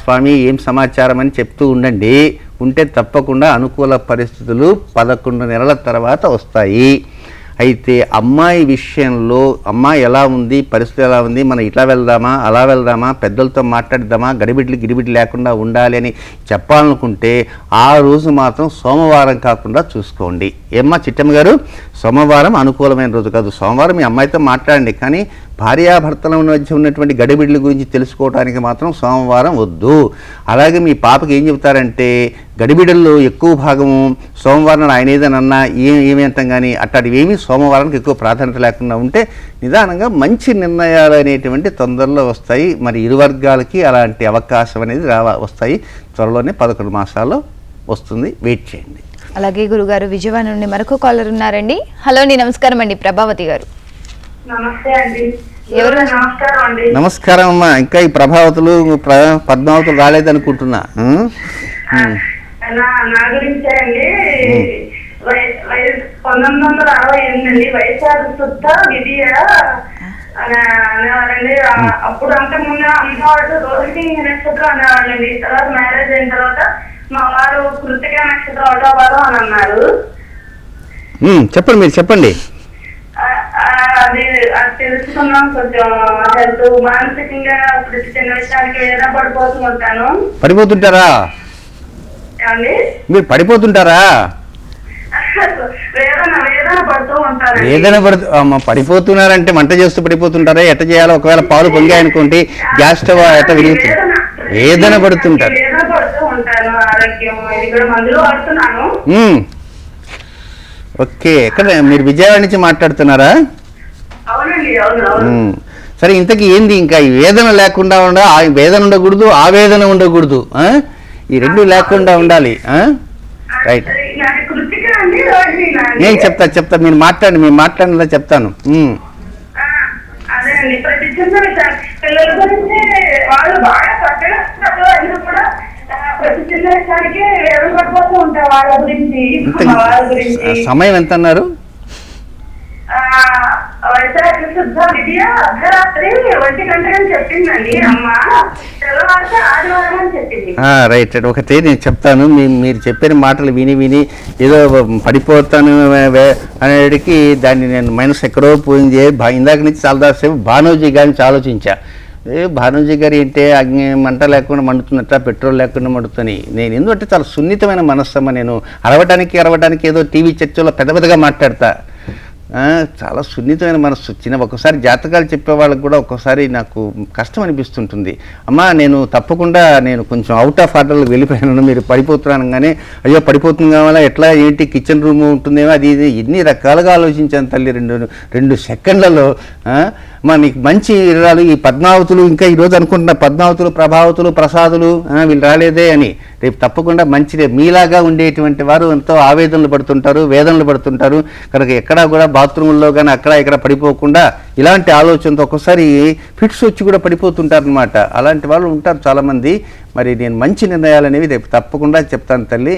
స్వామి ఏం సమాచారం అని చెప్తూ ఉంటే తప్పకుండా అనుకూల పరిస్థితులు 11 నెలల తర్వాత వస్తాయి. అయితే అమ్మాయి విషయంలో అమ్మాయి ఎలా ఉంది, పరిస్థితి ఎలా ఉంది, మనం ఇట్లా వెళ్దామా అలా వెళ్దామా, పెద్దలతో మాట్లాడిద్దామా, గిడిబిడ్లు లేకుండా ఉండాలి అని చెప్పాలనుకుంటే ఆ రోజు మాత్రం సోమవారం కాకుండా చూసుకోండి. ఏమ్మా చిట్టమ్మ గారు, సోమవారం అనుకూలమైన రోజు కాదు. సోమవారం మీ అమ్మాయితో మాట్లాడండి, కానీ భార్యాభర్తల మధ్య ఉన్నటువంటి గడిబిడ్ల గురించి తెలుసుకోవడానికి మాత్రం సోమవారం వద్దు. అలాగే మీ పాపకి ఏం చెబుతారంటే, గడిబిడల్లో ఎక్కువ భాగము సోమవారం ఆయన ఏదైనా ఏమి అంటాం, కానీ అట్లాంటివి ఏమీ సోమవారానికి ఎక్కువ ప్రాధాన్యత లేకుండా ఉంటే నిదానంగా మంచి నిర్ణయాలు అనేటువంటి తొందరలో వస్తాయి. మరి ఇరు వర్గాలకి అలాంటి అవకాశం అనేది వస్తాయి. త్వరలోనే 11 మాసాల్లో వస్తుంది, వెయిట్ చేయండి. అలాగే గురుగారు విజయవాడ నుండి మరొక కాలర్ ఉన్నారండి. హలో అండి, నమస్కారం అండి, ప్రభావతి గారు. నమస్తే అండి. ఎవరు? నమస్కారం అండి. నమస్కారం అమ్మా. ఇంకా ఈ ప్రభావతులు పద్మావతులు రాలేదనుకుంటున్నా. నా గురించే అండి. 1968 అండి, వైశాఖ శుద్ధ విధియ అనేవారండి. అప్పుడు అంతకుముందు అమ్మవారు రోహిణి నక్షత్రం అనేవాళ్ళండి. తర్వాత మ్యారేజ్ అయిన తర్వాత మా వారు కృతిక నక్షత్రం ఒకటో అని అన్నారు. చెప్పండి, మీరు చెప్పండి. అది తెలుసుకున్నాం. కొంచెం హెల్త్ మానసికంగా ప్రతి చిన్న విషయానికి ఏదైనా పడిపోతూ ఉంటాను. పడిపోతుంటారా? మీరు పడిపోతుంటారా? పడిపోతున్నారంటే మంట చేస్తూ పడిపోతుంటారా? ఎట్ట చేయాలో, ఒకవేళ పాలు పొంగాయనుకోండి, గ్యాస్ స్టవ్ ఎట్ట విరుగుతుంది, వేదన పడుతుంటారు. ఓకే. ఎక్కడ మీరు విజయవాడ నుంచి మాట్లాడుతున్నారా? సరే, ఇంతకీ ఏంది ఇంకా ఈ వేదన లేకుండా వేదన ఉండకూడదు, ఆవేదన ఉండకూడదు, ఈ రెండు లేకుండా ఉండాలి. రైట్, నేను చెప్తా, మీరు మాట్లాడినలా చెప్తాను. సమయం ఎంత అన్నారు? రైట్. ఒకటి నేను చెప్తాను, మీరు చెప్పిన మాటలు విని ఏదో పడిపోతాను అనేటికి దాన్ని నేను మనసు ఎక్కడో పోయింది. ఇందాక నుంచి చాలా సేపు భానోజీ గారిని ఆలోచించా. భానోజీ గారు ఏంటే మంట లేకుండా మండుతున్నట్ట, పెట్రోల్ లేకుండా మండుతుంది. నేను ఎందుకంటే చాలా సున్నితమైన మనస్సమ్మ. నేను అరవటానికి ఏదో టీవీ చర్చలో పెద్దగా మాట్లాడతా. చాలా సున్నితమైన మనస్సు. ఒక్కోసారి జాతకాలు చెప్పే వాళ్ళకి కూడా ఒక్కోసారి నాకు కష్టం అనిపిస్తుంటుంది. అమ్మా, తప్పకుండా నేను కొంచెం అవుట్ ఆఫ్ ఆర్డర్లకు వెళ్ళిపోయాను, మీరు పడిపోతున్నాను కానీ, అయ్యో పడిపోతుంది కావాలా, ఎట్లా ఏంటి, కిచెన్ రూమ్ ఉంటుందేమో, అది ఎన్ని రకాలుగా ఆలోచించాను తల్లి. 2 సెకండ్లలో నీకు మంచి వివరాలు. ఈ పద్మావతులు ఇంకా ఈరోజు అనుకుంటున్న పద్మావతులు, ప్రభావతులు, ప్రసాదులు వీళ్ళు రాలేదే అని. రేపు తప్పకుండా మంచిదే. మీలాగా ఉండేటువంటి వారు ఎంతో ఆవేదనలు పడుతుంటారు, వేదనలు పడుతుంటారు కనుక ఎక్కడా కూడా బాత్రూంలో కానీ అక్కడ ఇక్కడ పడిపోకుండా ఇలాంటి ఆలోచనతో ఒక్కోసారి ఫిట్స్ వచ్చి కూడా పడిపోతుంటారు అనమాట. అలాంటి వాళ్ళు ఉంటారు చాలామంది. మరి నేను మంచి నిర్ణయాలు అనేవి రేపు తప్పకుండా చెప్తాను తల్లి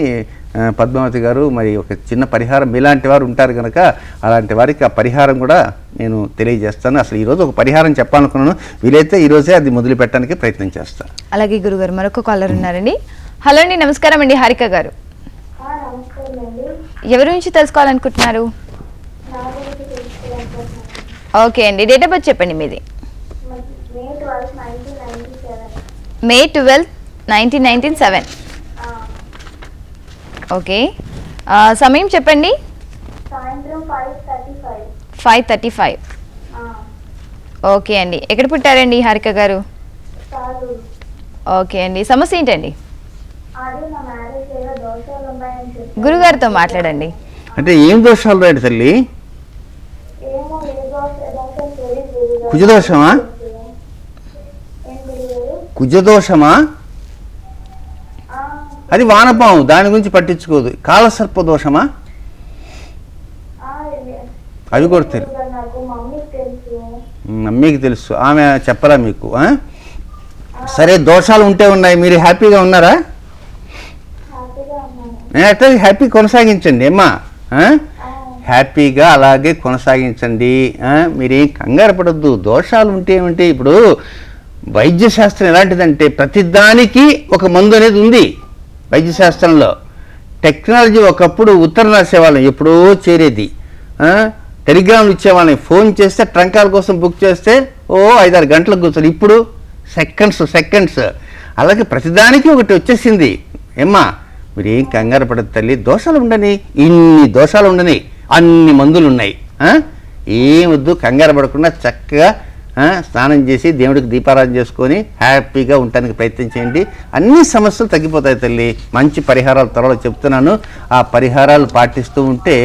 పద్మావతి గారు. మరి ఒక చిన్న పరిహారం, మీలాంటి వారు ఉంటారు కనుక అలాంటి వారికి ఆ పరిహారం కూడా నేను తెలియజేస్తాను. అసలు ఈరోజు ఒక పరిహారం చెప్పాలనుకున్నాను, వీలైతే ఈరోజే అది మొదలు పెట్టడానికి ప్రయత్నం చేస్తాను. అలాగే గురుగారు మరొక కాలర్ ఉన్నారండి. హలో అండి, నమస్కారం అండి, హారిక గారు. ఎవరి నుంచి తెలుసుకోవాలనుకుంటున్నారు? ఓకే అండి, డేట్ ఆఫ్ బర్త్ చెప్పండి మీది. మే 12, 1997. ఓకే, సమయం చెప్పండి. 5:35. ఓకే అండి, ఎక్కడ పుట్టారండి హారిక గారు? ఓకే అండి, సమస్య ఏంటండి? గురుగారితో మాట్లాడండి. అంటే ఏం దోషాలు రాడు తల్లి? కుజదోషమా? కుజదోషమా? అది వానపాము, దాని గురించి పట్టించుకోదు. కాలసర్ప దోషమా? అవి కూడా తెలుసు, మమ్మీకి తెలుసు. ఆమె చెప్పరా మీకు? సరే, దోషాలు ఉంటే ఉన్నాయి. మీరు హ్యాపీగా ఉన్నారా? అట్లా హ్యాపీ కొనసాగించండి అమ్మా. హ్యాపీగా అలాగే కొనసాగించండి. మీరేం కంగారు పడద్దు. దోషాలు ఉంటే ఏమిటి? ఇప్పుడు వైద్యశాస్త్రం ఎలాంటిదంటే ప్రతిదానికి ఒక మందు అనేది ఉంది వైద్యశాస్త్రంలో. టెక్నాలజీ ఒకప్పుడు ఉత్తరం రాసేవాళ్ళం, ఎప్పుడో చేరేది. టెలిగ్రామ్లు ఇచ్చేవాళ్ళని, ఫోన్ చేస్తే ట్రంకాల కోసం బుక్ చేస్తే 5-6 గంటలకు కూర్చొని, ఇప్పుడు సెకండ్స్. అలాగే ప్రతిదానికి ఒకటి వచ్చేసింది. ఏమ్మా, మీరు ఏం కంగారు పడదు తల్లి. దోషాలు ఉండని, ఇన్ని దోషాలు ఉండని, అన్ని మందులు ఉన్నాయి. ఏం వద్దు, కంగారు పడకుండా చక్కగా స్నానం చేసి దేవుడికి దీపారాధన చేసుకొని హ్యాపీగా ఉండటానికి ప్రయత్నం చేయండి. అన్ని సమస్యలు తగ్గిపోతాయి తల్లి. మంచి పరిహారాలు త్వరలో చెప్తున్నాను. ఆ పరిహారాలు పాటిస్తూ ఉంటే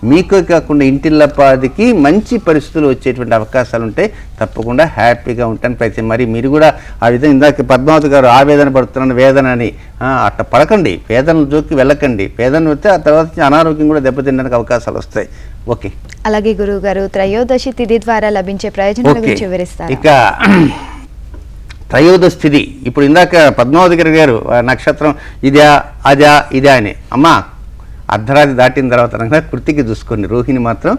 మీకే కాకుండా ఇంటిల్లపాదికి మంచి పరిస్థితులు వచ్చేటువంటి అవకాశాలు ఉంటాయి. తప్పకుండా హ్యాపీగా ఉండటానికి ప్రయత్నం. మరి మీరు కూడా ఆ విధంగా ఇందాక పద్మావతి గారు ఆవేదన పడుతున్నాను వేదన అని, అట్లా పడకండి. వేదన జోకి వెళ్ళకండి. వేదన వస్తే ఆ తర్వాత అనారోగ్యం కూడా దెబ్బతినడానికి అవకాశాలు వస్తాయి. ఓకే. అలాగే గురువు గారు, త్రయోదశి తిథి ద్వారా లభించే ప్రయోజనాల గురించి వివరిస్తారు. ఇక త్రయోదశి తిథి, ఇప్పుడు ఇందాక పద్మావతి గారు నక్షత్రం ఇదా అని, అమ్మా అర్ధరాత్రి దాటిన తర్వాత కృతికి చూసుకోండి, రోహిణి మాత్రం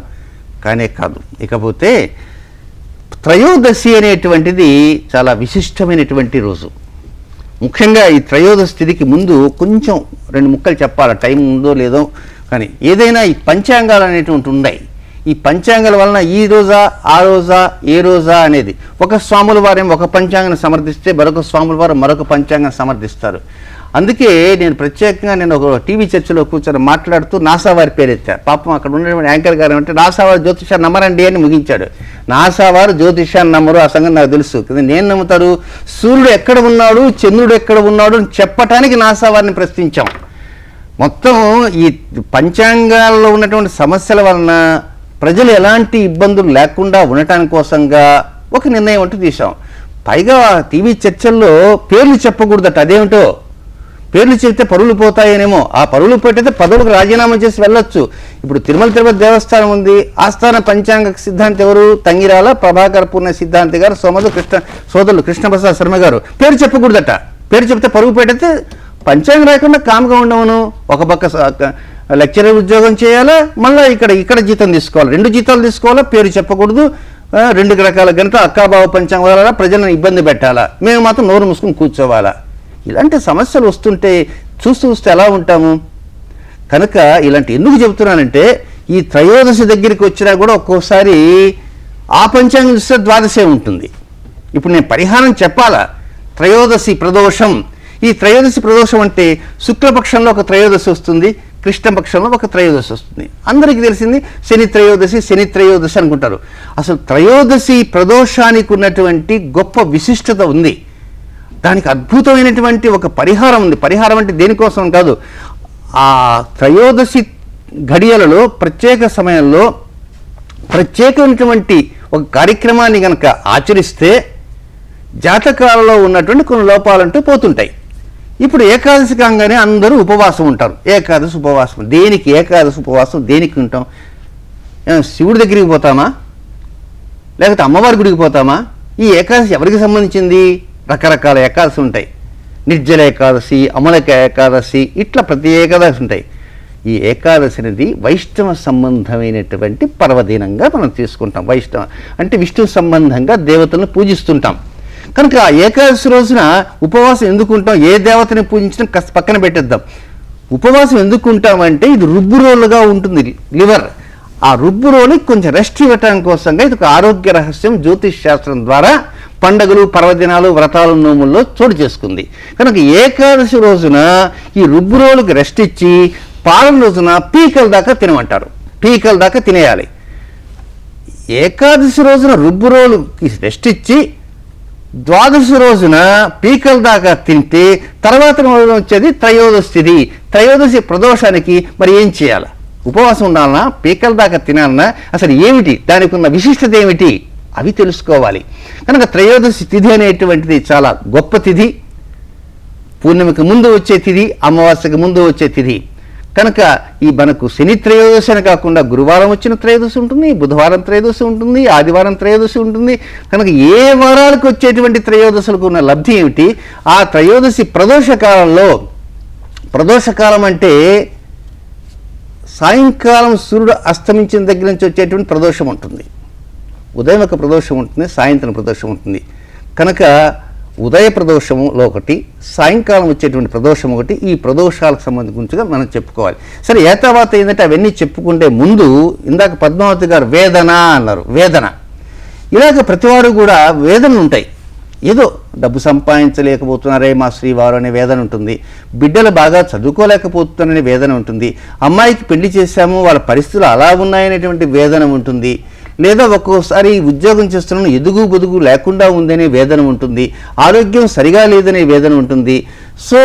కానే కాదు. ఇకపోతే త్రయోదశి అనేటువంటిది చాలా విశిష్టమైనటువంటి రోజు. ముఖ్యంగా ఈ త్రయోదశి తిథికి ముందు కొంచెం 2 ముక్కలు చెప్పాలి, టైం ఉందో లేదో కానీ. ఏదైనా ఈ పంచాంగాలు అనేటువంటి ఉన్నాయి. ఈ పంచాంగాల వలన ఈ రోజా ఆ రోజా ఏ రోజా అనేది, ఒక స్వాముల వారేం ఒక పంచాంగాన్ని సమర్థిస్తే మరొక స్వాముల వారు మరొక పంచాంగాన్ని సమర్థిస్తారు. అందుకే నేను ప్రత్యేకంగా ఒక టీవీ చర్చలో కూర్చొని మాట్లాడుతూ నాసా వారి పేరు ఎత్తాను. పాపం అక్కడ ఉన్నటువంటి యాంకర్ గారు అంటే నాసా వారు జ్యోతిషాన్ని నమ్మరండి అని ముగించాడు. నాసా వారు జ్యోతిషాన్ని నమ్మరు, ఆ సంగతి నాకు తెలుసు. నేను నమ్ముతారు. సూర్యుడు ఎక్కడ ఉన్నాడు, చంద్రుడు ఎక్కడ ఉన్నాడు అని చెప్పటానికి నాసా వారిని ప్రశ్నించాం. మొత్తం ఈ పంచాంగాల్లో ఉన్నటువంటి సమస్యల వలన ప్రజలు ఎలాంటి ఇబ్బందులు లేకుండా ఉండటానికి కోసంగా ఒక నిర్ణయం అంటూ తీసాం. పైగా టీవీ చర్చల్లో పేర్లు చెప్పకూడదట. అదేమిటో, పేర్లు చెప్తే పరువులు పోతాయనేమో. ఆ పరువులు పోతే పదవులకు రాజీనామా చేసి వెళ్ళొచ్చు. ఇప్పుడు తిరుపతి దేవస్థానం ఉంది. ఆస్థాన పంచాంగ సిద్ధాంతి ఎవరు? తంగిరాల ప్రభాకర పూర్ణ సిద్ధాంతి గారు, సోదరులు కృష్ణప్రసాద్ శర్మ గారు. పేరు చెప్పకూడదట. పేరు చెప్తే పరువు పెట్టితే పంచాంగం రాకుండా కామ్గా ఉండవను. ఒక పక్క లెక్చరర్ ఉద్యోగం చేయాలా, మళ్ళీ ఇక్కడ జీతం తీసుకోవాలి, 2 జీతాలు తీసుకోవాలా, పేరు చెప్పకూడదు, 2 రకాల గంటలు అక్కాబావ పంచాంగం వల్ల ప్రజలను ఇబ్బంది పెట్టాలా, మేము మాత్రం నోరు మూసుకుని కూర్చోవాలా. ఇలాంటి సమస్యలు వస్తుంటే చూస్తే ఎలా ఉంటాము? కనుక ఇలాంటి ఎందుకు చెబుతున్నానంటే, ఈ త్రయోదశి దగ్గరికి వచ్చినా కూడా ఒక్కోసారి ఆ పంచాంగం చూస్తే ద్వాదశే ఉంటుంది. ఇప్పుడు నేను పరిహారం చెప్పాలా? త్రయోదశి ప్రదోషం. ఈ త్రయోదశి ప్రదోషం అంటే శుక్లపక్షంలో ఒక త్రయోదశి వస్తుంది, కృష్ణపక్షంలో ఒక త్రయోదశి వస్తుంది. అందరికీ తెలిసింది శని త్రయోదశి అనుకుంటారు. అసలు త్రయోదశి ప్రదోషానికి ఉన్నటువంటి గొప్ప విశిష్టత ఉంది. దానికి అద్భుతమైనటువంటి ఒక పరిహారం ఉంది. పరిహారం అంటే దేనికోసం కాదు, ఆ త్రయోదశి ఘడియలలో ప్రత్యేక సమయంలో ప్రత్యేకమైనటువంటి ఒక కార్యక్రమాన్ని కనుక ఆచరిస్తే జాతకాలలో ఉన్నటువంటి కొన్ని లోపాలంటూ పోతుంటాయి. ఇప్పుడు ఏకాదశి కాగానే అందరూ ఉపవాసం ఉంటారు. ఏకాదశి ఉపవాసం దేనికి? ఏకాదశి ఉపవాసం దేనికి ఉంటాం? శివుడి దగ్గరికి పోతామా, లేకపోతే అమ్మవారి గుడికి పోతామా? ఈ ఏకాదశి ఎవరికి సంబంధించింది? రకరకాల ఏకాదశి ఉంటాయి. నిర్జల ఏకాదశి, అమలక ఏకాదశి, ఇట్లా ప్రతి ఏకాదశి ఉంటాయి. ఈ ఏకాదశి అనేది వైష్ణవ సంబంధమైనటువంటి పర్వదినంగా మనం తీసుకుంటాం. వైష్ణవ అంటే విష్ణు సంబంధంగా దేవతలను పూజిస్తుంటాం. కనుక ఆ ఏకాదశి రోజున ఉపవాసం ఎందుకు ఉంటాం? ఏ దేవతని పూజించడం కాస్త పక్కన పెట్టేద్దాం. ఉపవాసం ఎందుకు ఉంటామంటే ఇది రుబ్బు రోలుగా ఉంటుంది లివర్. ఆ రుబ్బు రోలుకి కొంచెం రెస్ట్ ఇవ్వటం కోసంగా ఇది ఒక ఆరోగ్య రహస్యం జ్యోతిష్ శాస్త్రం ద్వారా పండుగలు, పర్వదినాలు, వ్రతాలు, నోముల్లో చోటు చేసుకుంది. కనుక ఏకాదశి రోజున ఈ రుబ్బు రోలుకి రెస్ట్ ఇచ్చి పాలన రోజున పీకల దాకా తినమంటారు. పీకల దాకా తినేయాలి. ఏకాదశి రోజున రుబ్బు రోలుకి రెస్ట్ ఇచ్చి ద్వాదశి రోజున పీకల దాకా తింటే తర్వాత రోజున వచ్చేది త్రయోదశి తిథి. త్రయోదశి ప్రదోషానికి మరి ఏం చేయాలి? ఉపవాసం ఉండాలన్నా, పీకల దాకా తినాలన్నా, అసలు ఏమిటి దానికి ఉన్న విశిష్టత ఏమిటి అవి తెలుసుకోవాలి. కనుక త్రయోదశి తిథి అనేటువంటిది చాలా గొప్ప తిథి. పూర్ణిమకి ముందు వచ్చే తిథి, అమావాస్యకి ముందు వచ్చే తిథి. కనుక ఈ మనకు శని త్రయోదశి అని కాకుండా గురువారం వచ్చిన త్రయోదశి ఉంటుంది, బుధవారం త్రయోదశి ఉంటుంది, ఆదివారం త్రయోదశి ఉంటుంది. కనుక ఏ వారాలకు వచ్చేటువంటి త్రయోదశులకు ఉన్న లబ్ధి ఏమిటి? ఆ త్రయోదశి ప్రదోష కాలంలో, ప్రదోషకాలం అంటే సాయంకాలం సూర్యుడు అస్తమించిన దగ్గర నుంచి వచ్చేటువంటి ప్రదోషం ఉంటుంది. ఉదయం ఒక ప్రదోషం ఉంటుంది, సాయంత్రం ప్రదోషం ఉంటుంది. కనుక ఉదయ ప్రదోషములో ఒకటి, సాయంకాలం వచ్చేటువంటి ప్రదోషం ఒకటి. ఈ ప్రదోషాలకు సంబంధించిగా మనం చెప్పుకోవాలి. సరే, ఏ తర్వాత ఏంటంటే అవన్నీ చెప్పుకుంటే ముందు ఇందాక పద్మావతి గారు వేదన అన్నారు. వేదన ఇలాగ ప్రతివారు కూడా వేదనలు ఉంటాయి. ఏదో డబ్బు సంపాదించలేకపోతున్నారే మా శ్రీవారు అనే వేదన ఉంటుంది, బిడ్డలు బాగా చదువుకోలేకపోతున్నారనే వేదన ఉంటుంది, అమ్మాయికి పెళ్లి చేశాము వాళ్ళ పరిస్థితులు అలా ఉన్నాయనేటువంటి వేదన ఉంటుంది, లేదా ఒక్కోసారి ఉద్యోగం చేస్తున్నాను ఎదుగు బొదుగు లేకుండా ఉందనే వేదన ఉంటుంది, ఆరోగ్యం సరిగా లేదనే వేదన ఉంటుంది. సో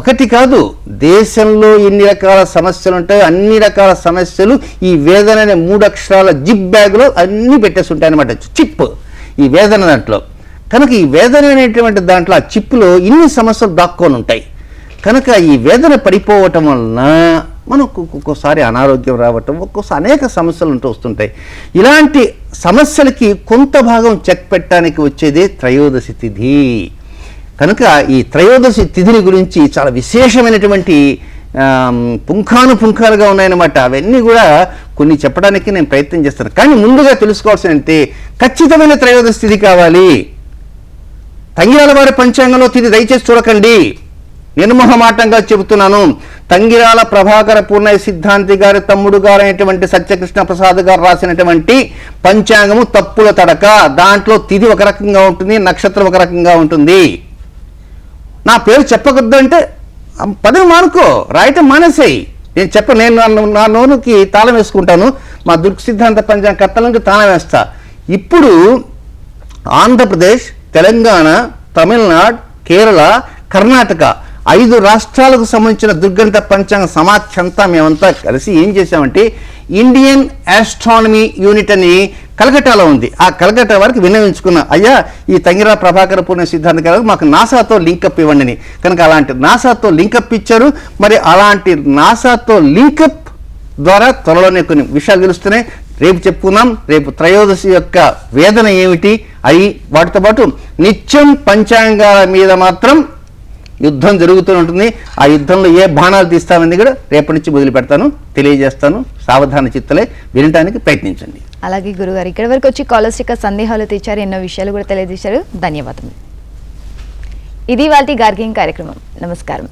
ఒకటి కాదు, దేశంలో ఎన్ని రకాల సమస్యలు ఉంటాయో అన్ని రకాల సమస్యలు ఈ వేదన అనే 3 అక్షరాల జిప్ బ్యాగ్లో అన్నీ పెట్టేసి ఉంటాయి అన్నమాట. చిప్ ఈ వేదన దాంట్లో. కనుక ఈ వేదన అనేటువంటి దాంట్లో ఆ చిప్లో ఇన్ని సమస్యలు దాక్కొని ఉంటాయి. కనుక ఈ వేదన పడిపోవటం వలన మనకు ఒక్కొక్కసారి అనారోగ్యం రావటం, ఒక్కోసారి అనేక సమస్యలు ఉంటూ వస్తుంటాయి. ఇలాంటి సమస్యలకి కొంత భాగం చెక్ పెట్టడానికి వచ్చేదే త్రయోదశి తిథి. కనుక ఈ త్రయోదశి తిథిని గురించి చాలా విశేషమైనటువంటి పుంఖానుపుంఖాలుగా ఉన్నాయన్నమాట. అవన్నీ కూడా కొన్ని చెప్పడానికి నేను ప్రయత్నం చేస్తాను. కానీ ముందుగా తెలుసుకోవాల్సిందంటే ఖచ్చితమైన త్రయోదశి తిథి కావాలి. తంగిరాల వారి పంచాంగంలో తిథి దయచేసి చూడకండి, నిర్మోహమాటంగా చెబుతున్నాను. తంగిరాల ప్రభాకర పూర్ణయ్య సిద్ధాంతి గారి తమ్ముడు గారు అయినటువంటి సత్యకృష్ణ ప్రసాద్ గారు రాసినటువంటి పంచాంగము తప్పుల తడక. దాంట్లో తిథి ఒక రకంగా ఉంటుంది, నక్షత్రం ఒక రకంగా ఉంటుంది. నా పేరు చెప్పకూడదంటే పదవి మానుకో, రాయటం మానేసేయి. నేను నా నోరుకి తాళం వేసుకుంటాను. మా దుర్గ సిద్ధాంత పంచాంగ కర్తల నుంచి తాళం వేస్తా. ఇప్పుడు ఆంధ్రప్రదేశ్, తెలంగాణ, తమిళనాడు, కేరళ, కర్ణాటక 5 రాష్ట్రాలకు సంబంధించిన దుర్గంత పంచాంగ సమాఖ్య అంతా మేమంతా కలిసి ఏం చేసామంటే ఇండియన్ ఆస్ట్రానమీ యూనిట్ అని కలకట్టాలో ఉంది. ఆ కలకట్టా వారికి విన్నవించుకున్నా, అయ్యా ఈ తంగిరా ప్రభాకర పూర్ణ సిద్ధాంత గారు మాకు నాసాతో లింకప్ ఇవ్వండి అని. కనుక అలాంటి నాసాతో లింకప్ ఇచ్చారు. మరి అలాంటి నాసాతో లింకప్ ద్వారా త్వరలోనే కొన్ని విషయాలు తెలుస్తున్నాయి. రేపు చెప్పుకుందాం. రేపు త్రయోదశి యొక్క వేదన ఏమిటి అయి, వాటితో పాటు నిత్యం పంచాంగాల మీద మాత్రం యుద్ధం జరుగుతూ ఉంటుంది. ఆ యుద్ధంలో ఏ బాణాలు తీస్తామని కూడా రేపటి నుంచి మొదలు పెడతాను, తెలియజేస్తాను. సావధాన చిత్తలే వినటానికి ప్రయత్నించండి. అలాగే గురుగారు ఇక్కడి వరకు వచ్చి కాలర్స్ యొక్క సందేహాలు తీర్చారు, ఎన్నో విషయాలు కూడా తెలియజేశారు. ధన్యవాదములు. ఇది వాటి గార్గింగ్ కార్యక్రమం. నమస్కారం.